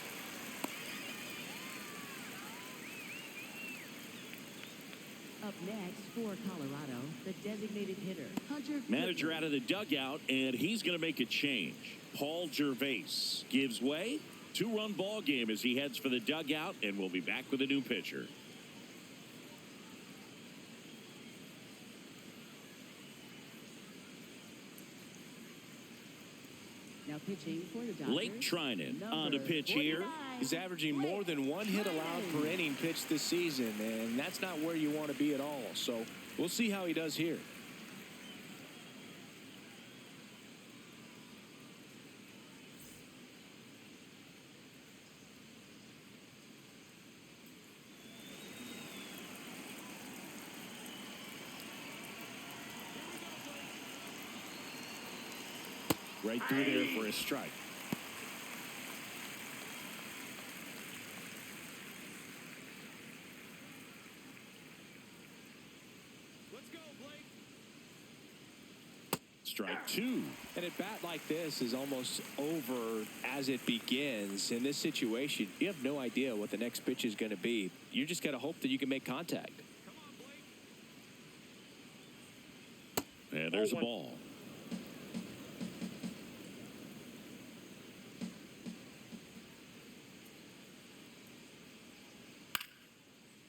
Up next for Colorado, the designated hitter, Hunter. Manager out of the dugout, and he's going to make a change. Paul Gervais gives way. 2-run ball game as he heads for the dugout, and we'll be back with a new pitcher. Now pitching for the Dodgers, Blake Trinan on number to pitch here. 49. He's averaging more than 1 hit allowed per inning pitched this season, and that's not where you want to be at all. So we'll see how he does here. Right through there for a strike. Let's go, Blake. Strike 2. And a bat like this is almost over as it begins. In this situation, you have no idea what the next pitch is going to be. You just got to hope that you can make contact. Come on, Blake. And there's a ball.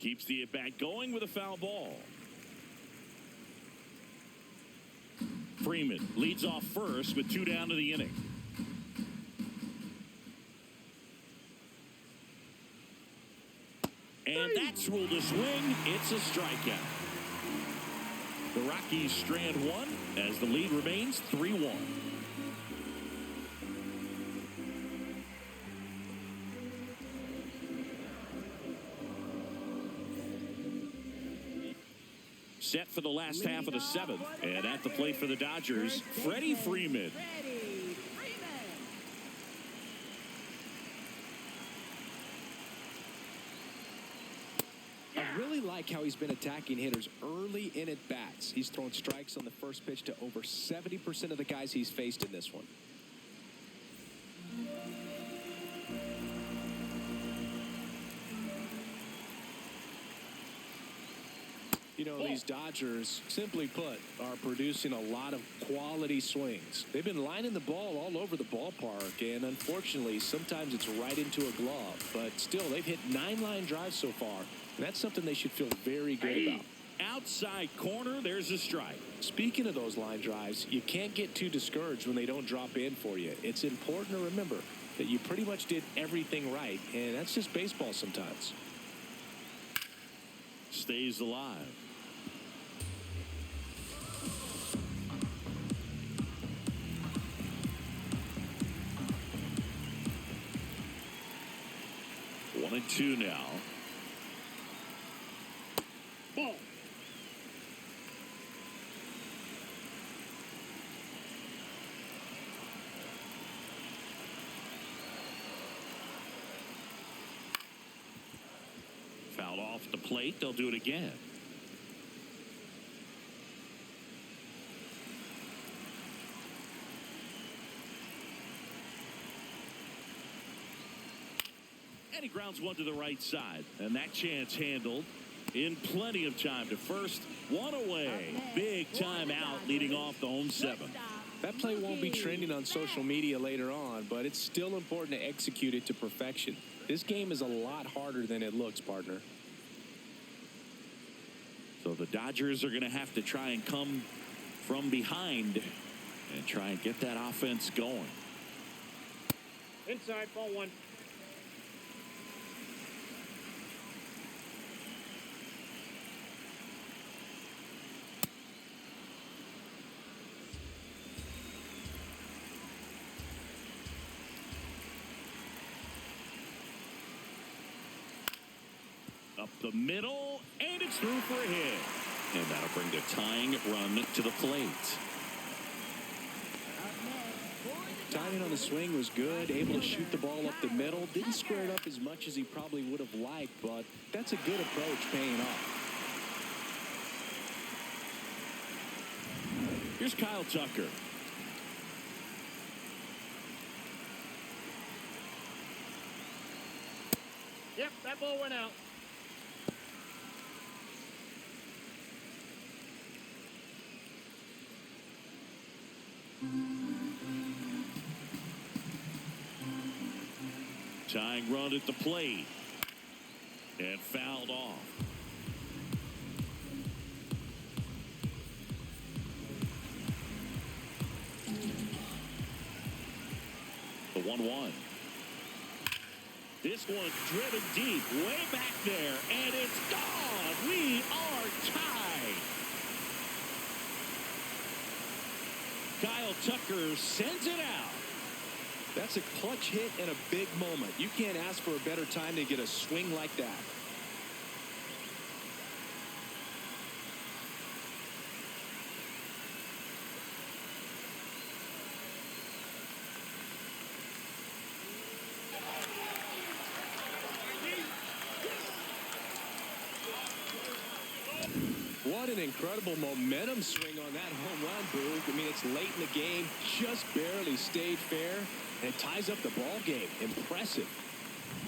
Keeps the at-bat going with a foul ball. Freeman leads off first with 2 down to the inning. And that's ruled a swing. It's a strikeout. The Rockies strand 1 as the lead remains 3-1. Set for the last half of the 7th. And at the plate for the Dodgers, Freddie Freeman. Freddie Freeman. I really like how he's been attacking hitters early in at bats. He's thrown strikes on the first pitch to over 70% of the guys he's faced in this one. You know, these Dodgers, simply put, are producing a lot of quality swings. They've been lining the ball all over the ballpark, and unfortunately, sometimes it's right into a glove. But still, they've hit 9 line drives so far, and that's something they should feel very good about. Outside corner, there's a strike. Speaking of those line drives, you can't get too discouraged when they don't drop in for you. It's important to remember that you pretty much did everything right, and that's just baseball sometimes. stays alive. One and two now. Ball. Fouled off the plate. They'll do it again. And he grounds one to the right side. And that chance handled in plenty of time to first. One away. Big time out leading off the home seventh. That play won't be trending on social media later on, but it's still important to execute it to perfection. This game is a lot harder than it looks, partner. So the Dodgers are going to have to try and come from behind and try and get that offense going. Inside, ball one. Up the middle, and it's through for a hit. And that'll bring the tying run to the plate. Timing on the swing was good, able to shoot the ball up the middle. Didn't square it up as much as he probably would have liked, but that's a good approach paying off. Here's Kyle Tucker. Yep, that ball went out. Tying run at the plate. And fouled off. The 1-1. This one driven deep, way back there, and it's gone. We are tied. Kyle Tucker sends it out. That's a clutch hit and a big moment. You can't ask for a better time to get a swing like that. What an incredible momentum swing on that home run, Boog. I mean, it's late in the game, just barely stayed fair, and it ties up the ball game. Impressive.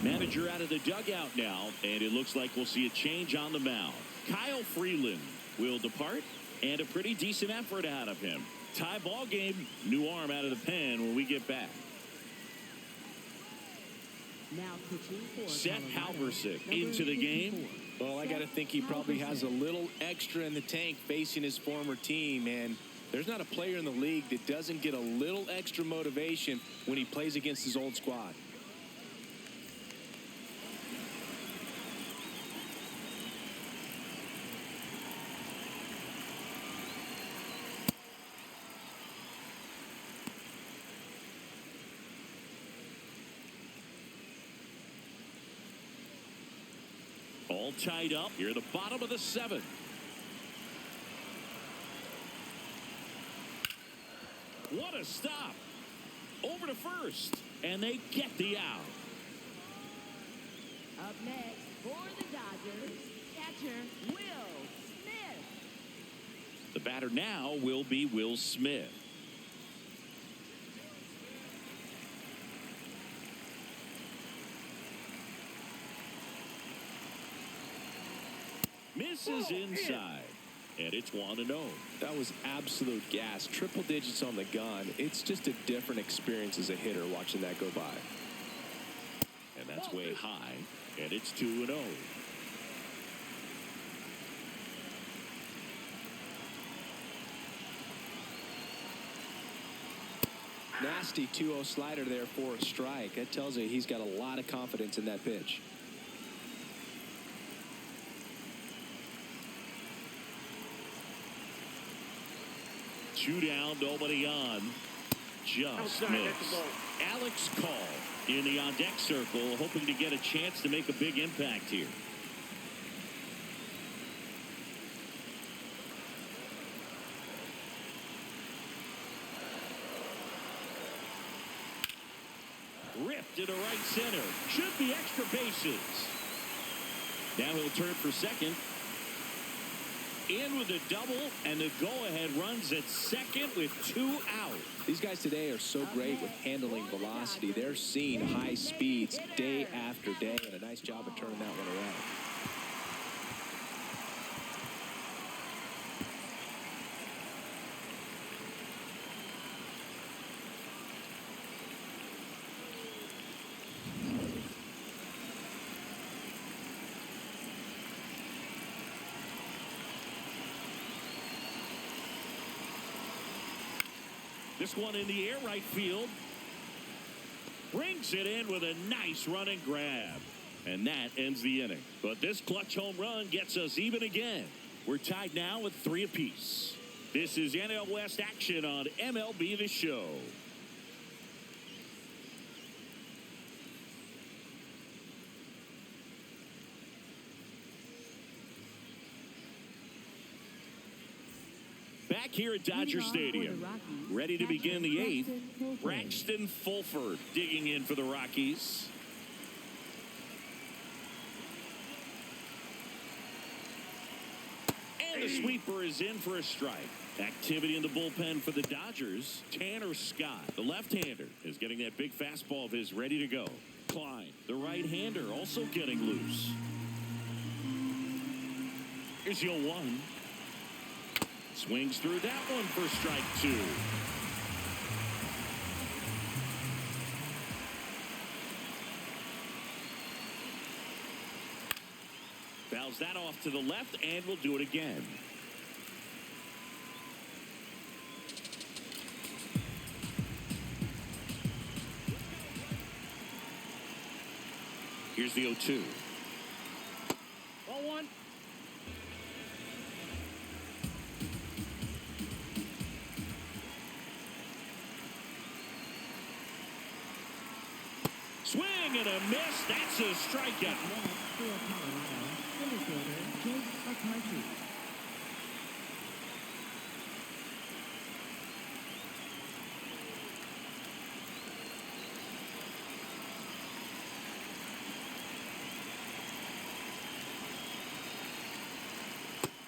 Manager out of the dugout now, and it looks like we'll see a change on the mound. Kyle Freeland will depart, and a pretty decent effort out of him. Tie ball game, new arm out of the pen when we get back. Now pitching for Seth Colorado, Halverson number into the game. 54. Well, I got to think he probably has a little extra in the tank facing his former team, and there's not a player in the league that doesn't get a little extra motivation when he plays against his old squad. All tied up here at the bottom of the seventh. What a stop. Over to first. And they get the out. Up next for the Dodgers, catcher Will Smith. The batter now will be Will Smith. Misses inside. And it's 1-0. That was absolute gas. Triple digits on the gun. It's just a different experience as a hitter watching that go by. And that's way high. And it's 2-0. Nasty 2-0 slider there for a strike. That tells you he's got a lot of confidence in that pitch. 2 down, nobody on. Just Outside, that's the missed. ball. Alex Call in the on-deck circle, hoping to get a chance to make a big impact here. Ripped to the right center. Should be extra bases. Now he'll turn for second. In with a double, and the go-ahead runs at second with 2 out. These guys today are so great with handling velocity. They're seeing high speeds day after day, and a nice job of turning that one around. This one in the air right field. Brings it in with a nice running grab. And that ends the inning. But this clutch home run gets us even again. We're tied now with 3 apiece. This is NL West action on MLB The Show. Back here at Dodger Stadium, ready to begin the 8th. Braxton Fulford digging in for the Rockies. And the sweeper is in for a strike. Activity in the bullpen for the Dodgers. Tanner Scott, the left-hander, is getting that big fastball of his ready to go. Klein, the right-hander, also getting loose. Here's your 1. Swings through that one for strike 2. Fouls that off to the left, and we'll do it again. Here's the 0-2. Ball 1. Swing and a miss. That's a strikeout. For Colorado, center fielder Jake McCarthy.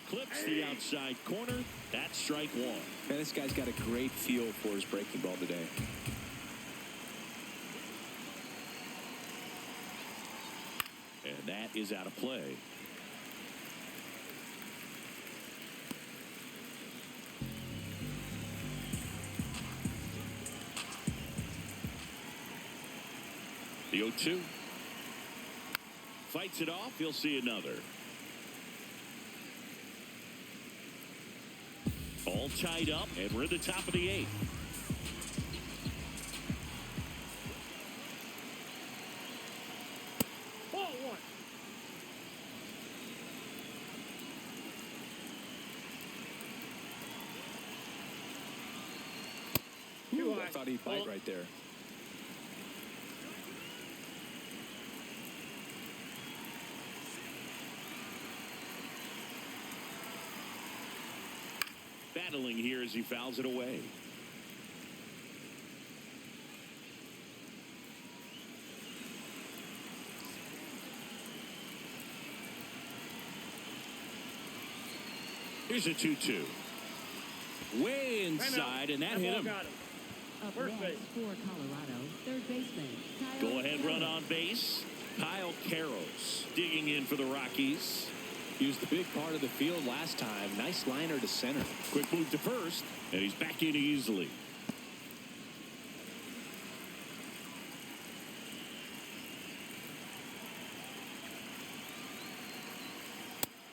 Clips the outside corner. That's strike 1. Man, this guy's got a great feel for his breaking ball today. And that is out of play. The 0-2. Fights it off. He'll see another. All tied up, and we're at the top of the 8th. Ball 1. Ooh, I thought he'd bite right there. Battling here as he fouls it away. Here's a 2-2. Way inside, and that hit him. Got him. Up First next base. for Colorado, third baseman Kyle Go ahead, run Carroll. on base. Kyle Carros digging in for the Rockies. He was the big part of the field last time. Nice liner to center. Quick move to first, and he's back in easily.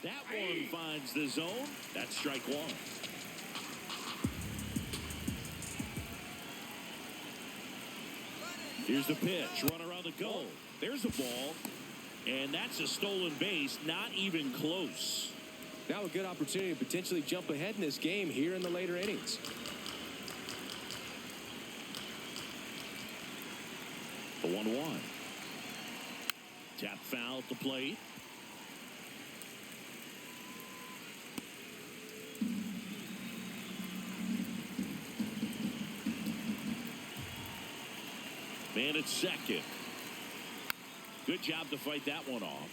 That one finds the zone. That's strike 1. Here's the pitch. Runner on the go. There's the ball. And that's a stolen base. Not even close. Now a good opportunity to potentially jump ahead in this game here in the later innings. 1-1. Tap foul at the plate. Man at second. Good job to fight that one off.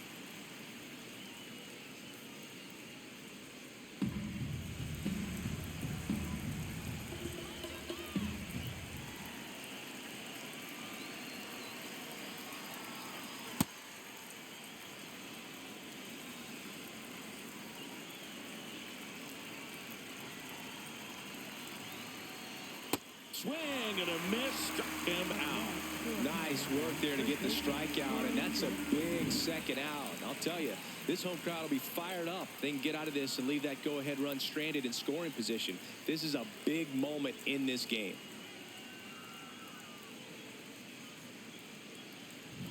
Swing and a miss, struck him out. Nice work there to get the strikeout, and that's a big second out. I'll tell you, this home crowd will be fired up. They can get out of this and leave that go-ahead run stranded in scoring position. This is a big moment in this game.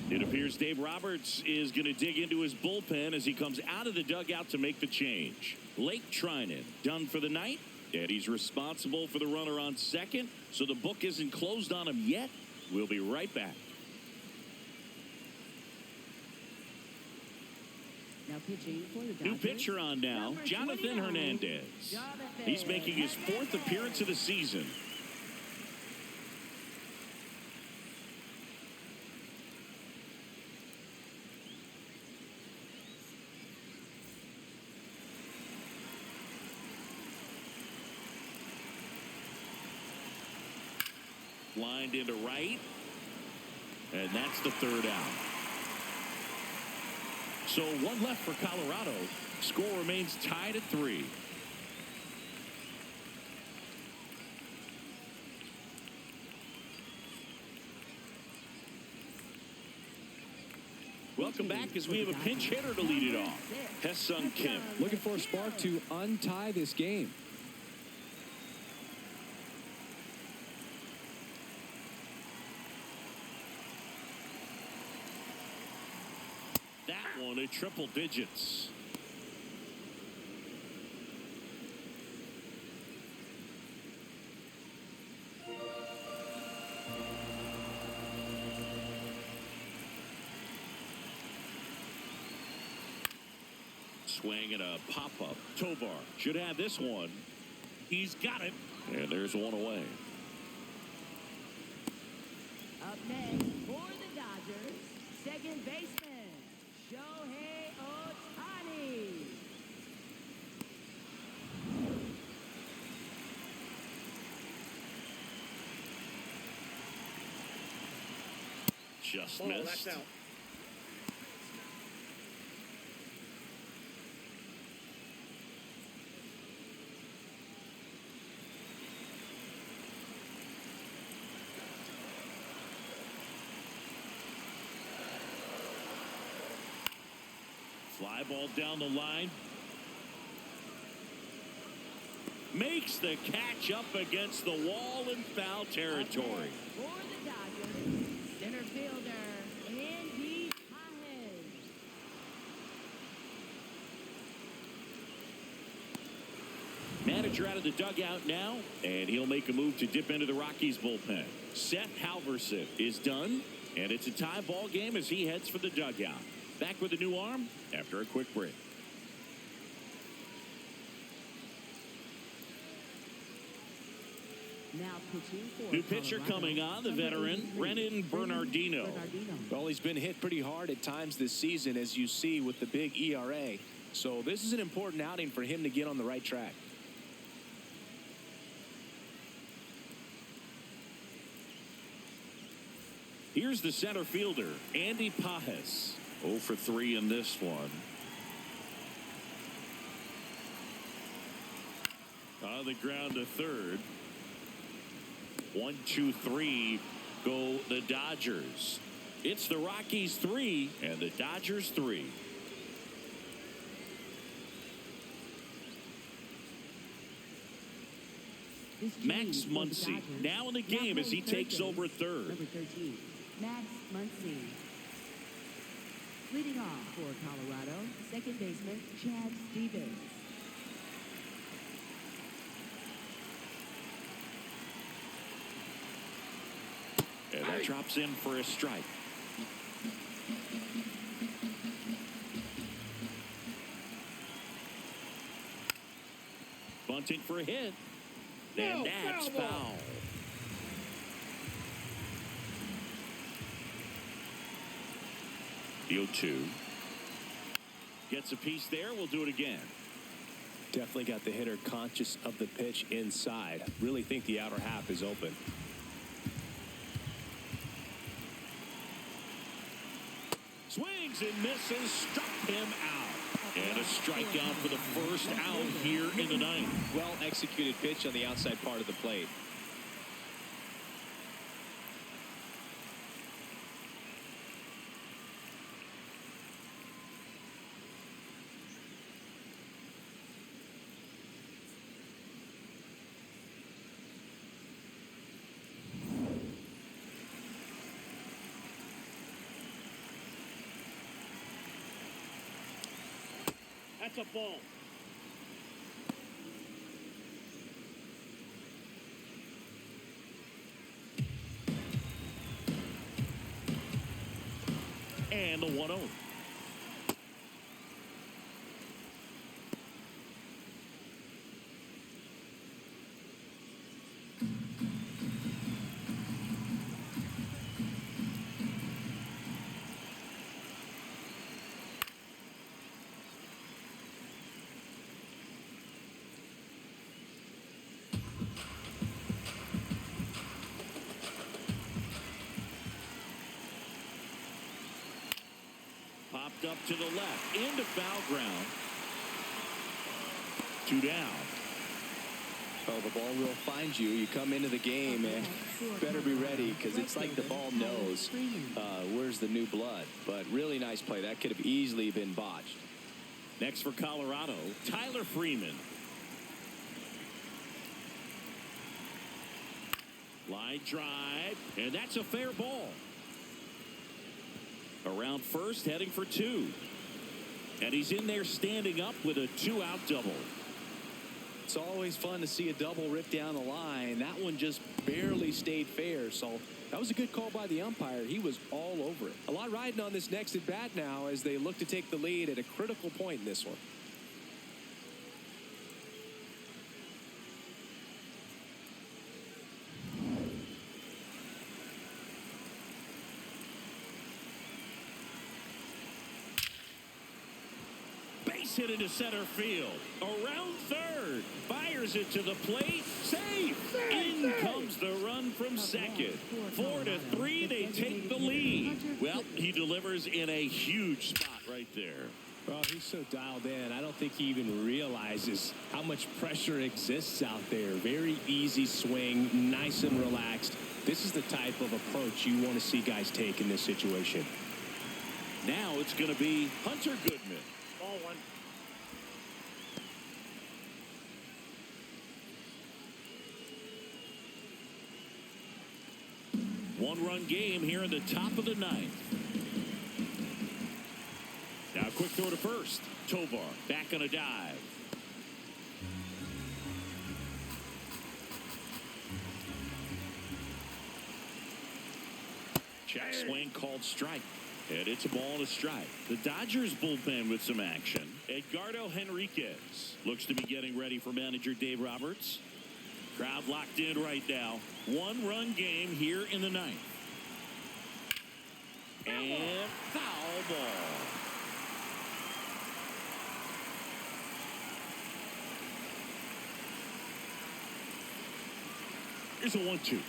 It appears Dave Roberts is going to dig into his bullpen as he comes out of the dugout to make the change. Blake Trinan done for the night, and he's responsible for the runner on second, so the book isn't closed on him yet. We'll be right back. Now pitching for the Dodgers. New pitcher on now, Number Jonathan 29, Hernandez. He's making his 4th appearance of the season. Lined into right, and that's the 3rd out. So 1 left for Colorado. Score remains tied at 3. Welcome back as we have a pinch hitter to lead it off. Hesung Kim. Looking for a spark to untie this game. That one at triple digits. Swing and a pop-up. Tovar should have this one. He's got it. And there's one away. Up next for the Dodgers, second baseman, Shohei Ohtani. Just Oh, missed. that's out. Fly ball down the line. Makes the catch up against the wall in foul territory. For the Dodgers, center fielder, Andy Pajes. Manager out of the dugout now, and he'll make a move to dip into the Rockies bullpen. Seth Halverson is done, and it's a tie ball game as he heads for the dugout. Back with a new arm after a quick break. Now pitching for New pitcher Colorado, coming on, the number veteran, 83, Brennan Bernardino. Well, he's been hit pretty hard at times this season, as you see with the big ERA. So this is an important outing for him to get on the right track. Here's the center fielder, Andy Pajes. 0 for 3 in this one. On the ground to third. 1, 2, 3 go the Dodgers. It's the Rockies 3 and the Dodgers 3. Max Muncy now in the game as he takes over third. Number 13, Max Muncy. Leading off for Colorado, second baseman, Chad Stevens. And that drops in for a strike. hunting for a hit. And that's foul. The 0-2. Gets a piece there. We'll do it again. Definitely got the hitter conscious of the pitch inside. Really think the outer half is open. Swings and misses. Struck him out. And a strikeout for the first out here in the ninth. Well executed pitch on the outside part of the plate. That's a ball. And the 1-0. Popped up to the left, into foul ground. 2 down. Oh, the ball will find you. You come into the game and better be ready, because it's like the ball knows where's the new blood. But really nice play. That could have easily been botched. Next for Colorado, Tyler Freeman. Line drive, and that's a fair ball. Around first, heading for 2. And he's in there standing up with a 2-out double. It's always fun to see a double rip down the line. That one just barely stayed fair, so that was a good call by the umpire. He was all over it. A lot riding on this next at bat now as they look to take the lead at a critical point in this one. Hit into center field. Around third. Fires it to the plate. Safe. In comes the run from second. 4-3. They take the lead. Well, he delivers in a huge spot right there. Well, he's so dialed in. I don't think he even realizes how much pressure exists out there. Very easy swing. Nice and relaxed. This is the type of approach you want to see guys take in this situation. Now it's going to be Hunter Goodman. Ball 1. One-run game here in the top of the ninth. Now quick throw to first. Tovar back on a dive. Check swing called strike. And it's a ball and a strike. The Dodgers bullpen with some action. Edgardo Henriquez looks to be getting ready for manager Dave Roberts. Crowd locked in right now. One-run game here in the ninth. And foul ball. Here's a 1-2.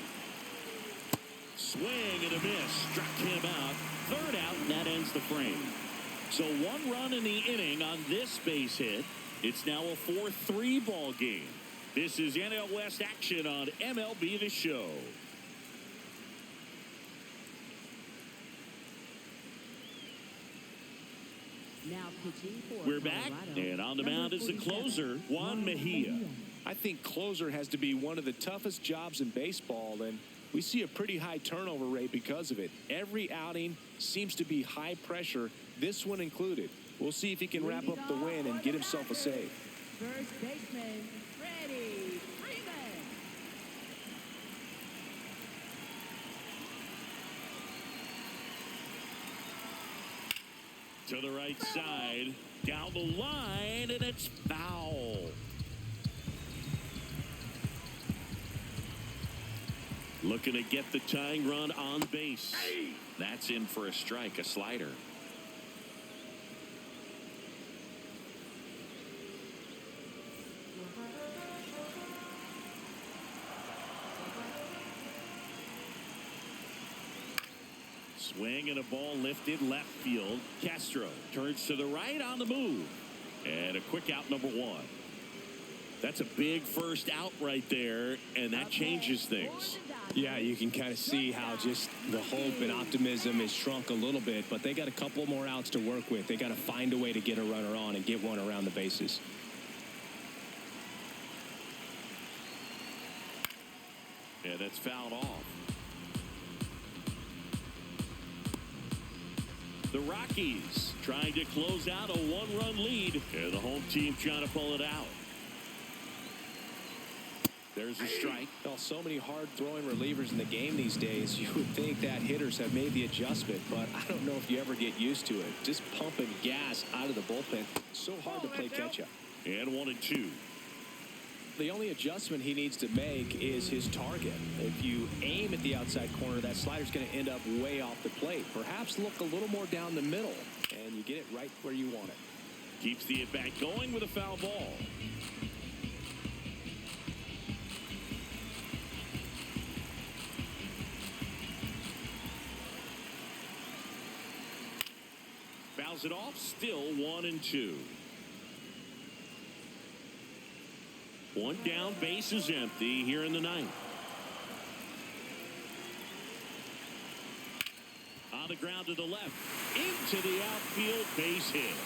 Swing and a miss. Struck him out. Third out, and that ends the frame. So 1 run in the inning on this base hit. It's now a 4-3 ball game. This is NL West action on MLB The Show. Now pitching for We're back, and on the mound is the closer, Juan Mejia. I think closer has to be one of the toughest jobs in baseball, and we see a pretty high turnover rate because of it. Every outing seems to be high pressure, this one included. We'll see if he can wrap up the win and get himself a save. First baseman, Freddie Freeman. To the right side, down the line, and it's foul. Looking to get the tying run on base. That's in for a strike, a slider. Swing and a ball lifted left field. Castro turns to the right on the move. And a quick out, number one. That's a big first out right there, and that changes things. Yeah, you can kind of see how just the hope and optimism is shrunk a little bit, but they got a couple more outs to work with. They got to find a way to get a runner on and get one around the bases. Yeah, that's fouled off. The Rockies trying to close out a one-run lead. And the home team trying to pull it out. There's a strike. Well, so many hard-throwing relievers in the game these days, you would think that hitters have made the adjustment, but I don't know if you ever get used to it. Just pumping gas out of the bullpen. So hard to play catch-up. And 1-2. The only adjustment he needs to make is his target. If you aim at the outside corner, that slider's going to end up way off the plate. Perhaps look a little more down the middle, and you get it right where you want it. Keeps the at-bat going with a foul ball. Fouls it off, still 1-2. One down, base is empty here in the ninth. On the ground to the left, into the outfield, base hit.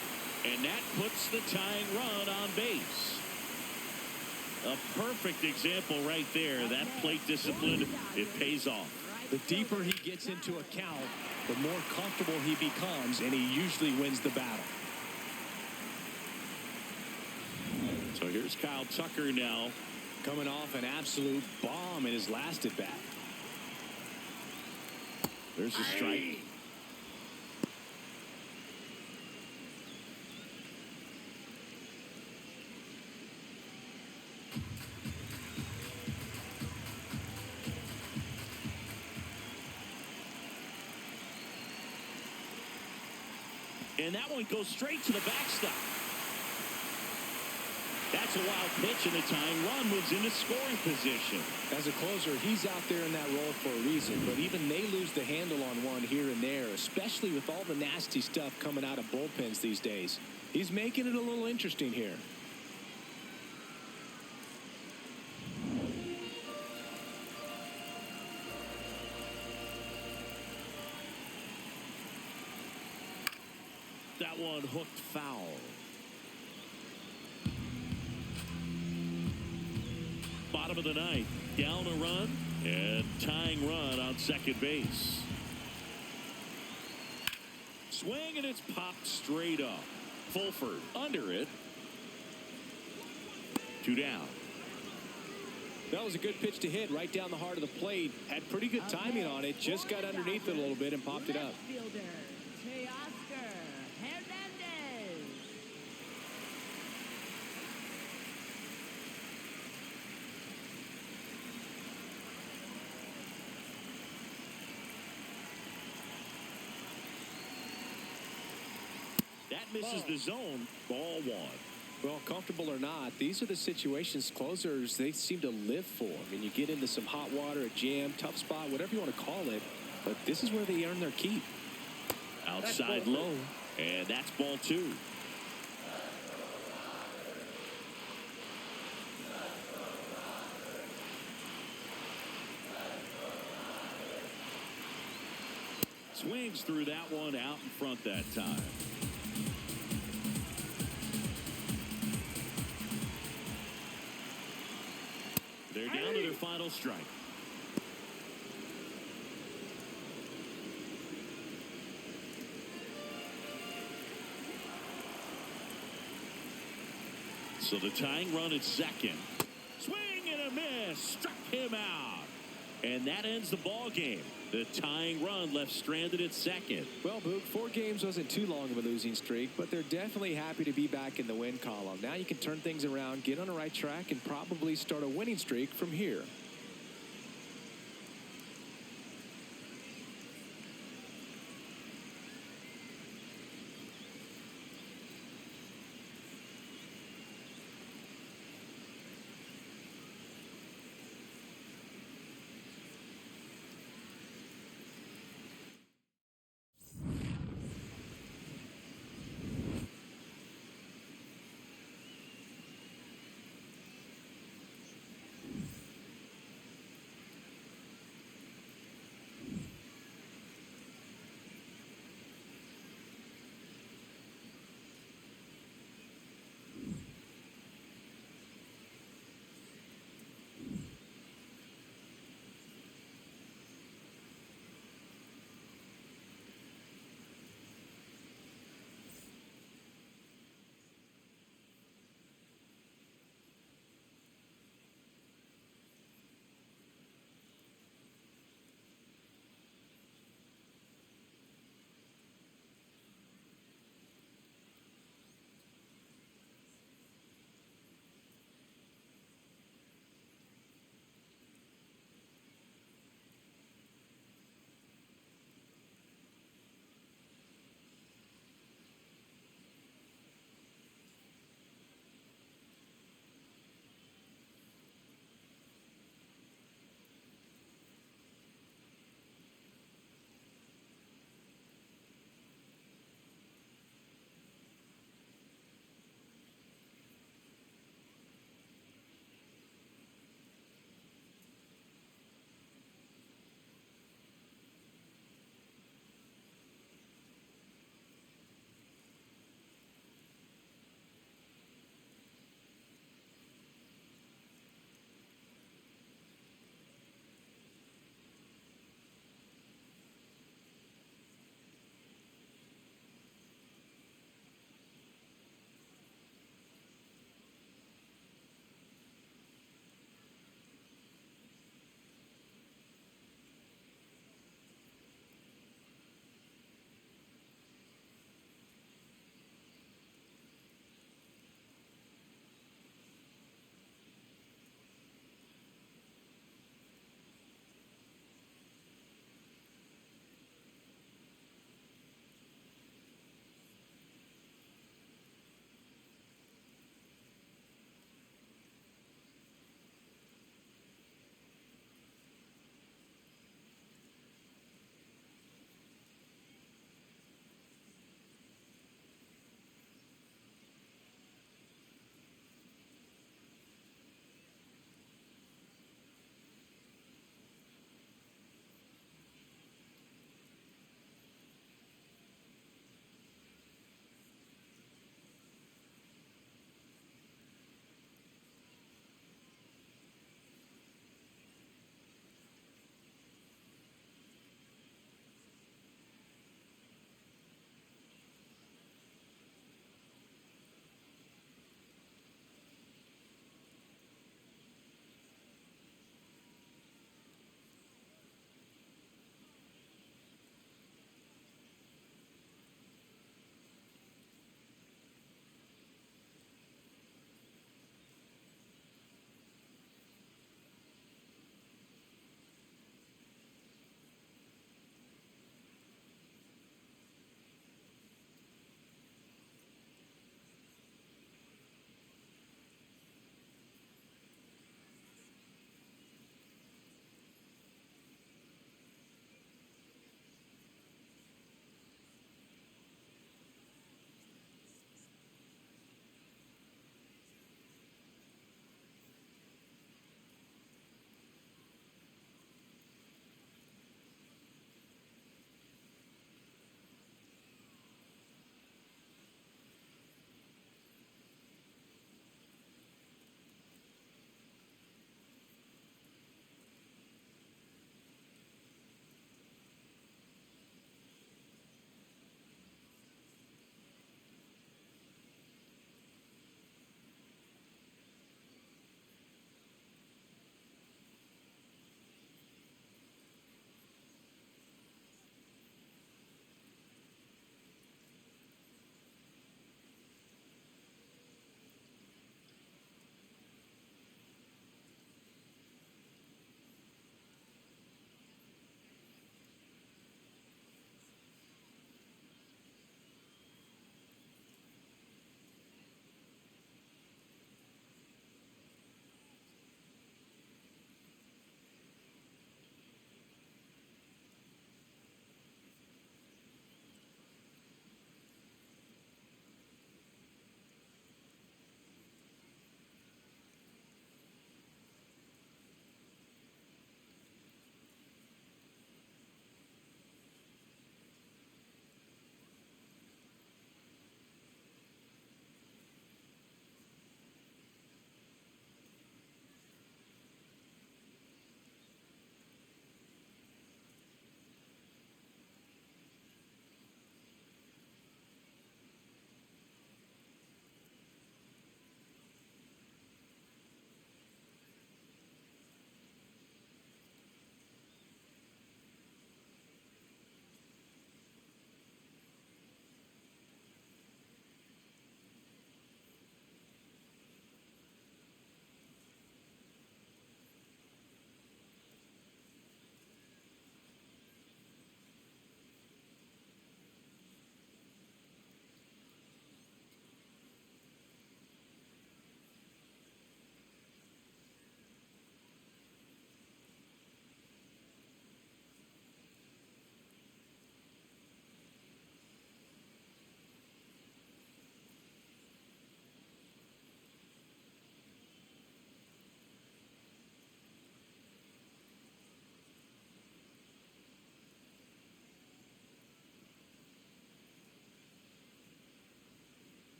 And that puts the tying run on base. A perfect example right there. That plate discipline, it pays off. The deeper he gets into a count, the more comfortable he becomes, and he usually wins the battle. So here's Kyle Tucker now, coming off an absolute bomb in his last at bat. There's a strike. And that one goes straight to the backstop. That's a wild pitch, and the tying run moves into scoring position. As a closer, he's out there in that role for a reason, but even they lose the handle on one here and there, especially with all the nasty stuff coming out of bullpens these days. He's making it a little interesting here. That one hooked foul. Bottom of the ninth, down a run and tying run on second base. Swing, and it's popped straight up. Fulford under it. 2 down. That was a good pitch to hit right down the heart of the plate. Had pretty good timing on it. Just got underneath it a little bit and popped it up. That misses the zone. Ball 1. Well, comfortable or not, these are the situations closers they seem to live for. I mean, you get into some hot water, a jam, tough spot, whatever you want to call it, but this is where they earn their keep. Outside low, and that's ball 2. Swings through that one out in front that time. They're down to their final strike. So the tying run at second. Swing and a miss. Struck him out. And that ends the ball game. The tying run left stranded at second. Well, Boog, 4 games wasn't too long of a losing streak, but they're definitely happy to be back in the win column. Now you can turn things around, get on the right track, and probably start a winning streak from here.